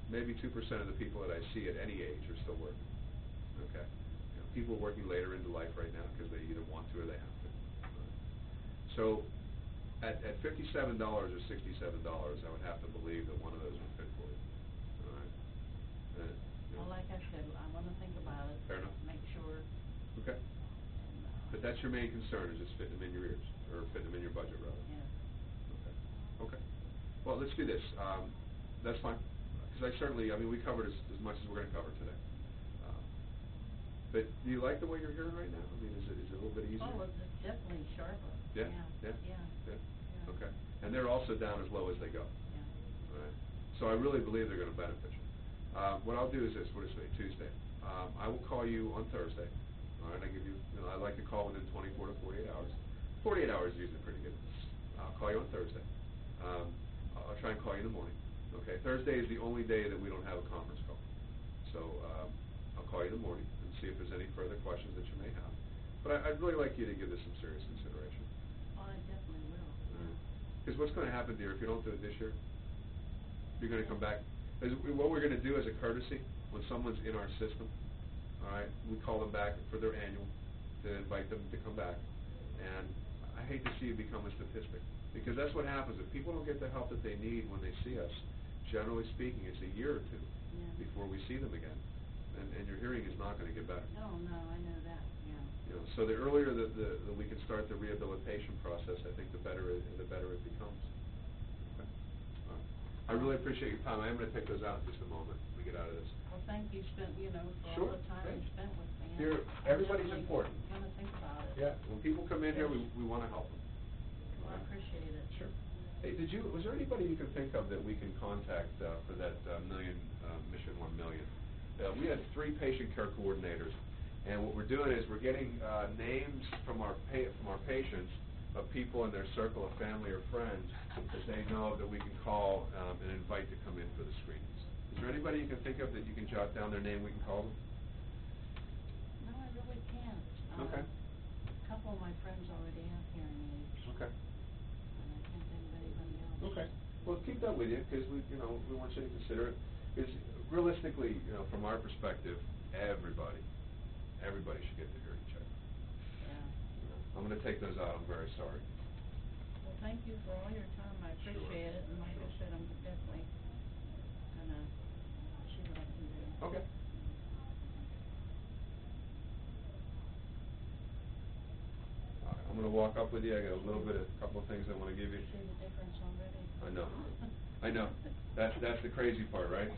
Speaker 1: maybe 2% of the people that I see at any age are still working. Okay. People are working later into life right now because they either want to or they have to. So at $57 or $67, I would have to believe that one of those would fit for you. All right.
Speaker 2: Well, like I said, I want to think about it.
Speaker 1: Fair enough.
Speaker 2: Make sure.
Speaker 1: Okay.
Speaker 2: And,
Speaker 1: But that's your main concern, is just fitting them in your ears, or fitting them in your budget, rather.
Speaker 2: yeah.
Speaker 1: Okay. Well, let's do this. That's fine. Because we covered as much as we're going to cover today. But do you like the way you're hearing right now? I mean, is it a little bit easier?
Speaker 2: Oh, it's definitely sharper.
Speaker 1: Yeah?
Speaker 2: Yeah.
Speaker 1: Yeah?
Speaker 2: Yeah. Yeah.
Speaker 1: Okay. And they're also down as low as they go.
Speaker 2: Yeah.
Speaker 1: All right. So I really believe they're going to benefit you. What I'll do is this. What is today? Tuesday. I will call you on Thursday. All right. I give you. I like to call within 24 to 48 hours. 48 hours is usually pretty good. I'll call you on Thursday. I'll try and call you in the morning. Okay. Thursday is the only day that we don't have a conference call. So I'll call you in the morning and see if there's any further questions that you may have. But I'd really like you to give this some serious consideration.
Speaker 2: Oh, I definitely will.
Speaker 1: Because what's going to happen, dear, if you don't do it this year, you're going to come back. What we're going to do as a courtesy, when someone's in our system, all right, we call them back for their annual to invite them to come back. And I hate to see it become a statistic, because that's what happens. If people don't get the help that they need when they see us, generally speaking, it's a year or two before we see them again. And your hearing is not going to get better.
Speaker 2: Oh, no, I know that, yeah.
Speaker 1: So the earlier that we can start the rehabilitation process, I think the better it becomes. Okay. All right. I really appreciate your time. I am going to take those out in just a moment when we get out of this.
Speaker 2: Well, thank you, for
Speaker 1: Sure.
Speaker 2: all the time you spent with me.
Speaker 1: Everybody's important.
Speaker 2: I'm going to think about it.
Speaker 1: Yeah. When people come in here, we want to help them.
Speaker 2: Well, I appreciate it.
Speaker 1: Sure. Hey, was there anybody you can think of that we can contact for that Mission 1 Million? We had 3 patient care coordinators, and what we're doing is we're getting names from our patients of people in their circle of family or friends that they know that we can call and invite to come in for the screenings. Is there anybody you can think of that you can jot down their name, we can call them?
Speaker 2: No, I really can't.
Speaker 1: Okay.
Speaker 2: A couple of my friends already have hearing aids.
Speaker 1: Okay.
Speaker 2: And I can't think of anybody else.
Speaker 1: Okay. Well, keep that with you, because we want you to consider it. Because realistically, you know, from our perspective, everybody should get the hearing check.
Speaker 2: Yeah.
Speaker 1: You know, I'm gonna take those out, I'm very sorry.
Speaker 2: Well, thank you for all your time, I
Speaker 1: Sure,
Speaker 2: appreciate it, and like I
Speaker 1: sure.
Speaker 2: said, I'm definitely gonna see what I can do.
Speaker 1: Okay. All right, I'm gonna walk up with you, I got a little bit, a couple of things I wanna give you.
Speaker 2: See the difference already?
Speaker 1: I know. I know. That's the crazy part, right?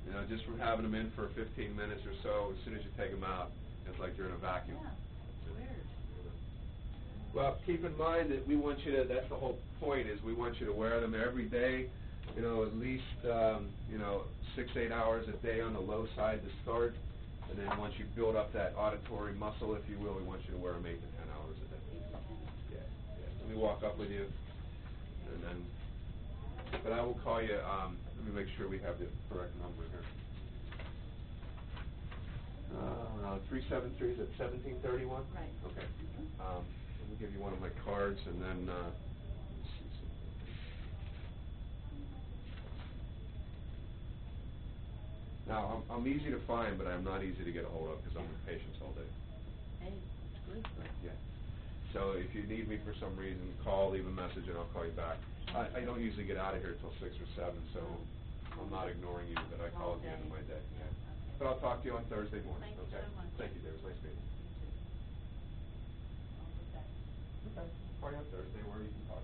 Speaker 1: You know, just from having them in for 15 minutes or so, as soon as you take them out, it's like you're in a vacuum.
Speaker 2: Yeah, it's weird.
Speaker 1: Well, keep in mind that we want you to, that's the whole point, is we want you to wear them every day, you know, at least, 6-8 hours a day on the low side to start, and then once you build up that auditory muscle, if you will, we want you to wear them 8 to 10 hours a day.
Speaker 2: 8 to 10.
Speaker 1: Yeah, yeah. Let me walk up with you, and then, but I will call you, let me make sure we have the correct number here. 373, is it 1731?
Speaker 2: Right.
Speaker 1: Okay.
Speaker 2: Mhm.
Speaker 1: Let me give you one of my cards, and then, let me see something. Now, I'm easy to find, but I'm not easy to get a hold of, because I'm with patients all day.
Speaker 2: Hey, it's good, but.
Speaker 1: Yeah. So if you need me for some reason, call, leave a message, and I'll call you back. I don't usually get out of here till 6 or 7, so I'm not ignoring you, but I call at the end of my day.
Speaker 2: Yeah, okay.
Speaker 1: But I'll talk to you on Thursday morning,
Speaker 2: Thank you
Speaker 1: okay?
Speaker 2: so much.
Speaker 1: Thank you, Dave. It was nice meeting you.
Speaker 2: You too. I'll be back.
Speaker 1: Okay. Call you on Thursday, where you can talk.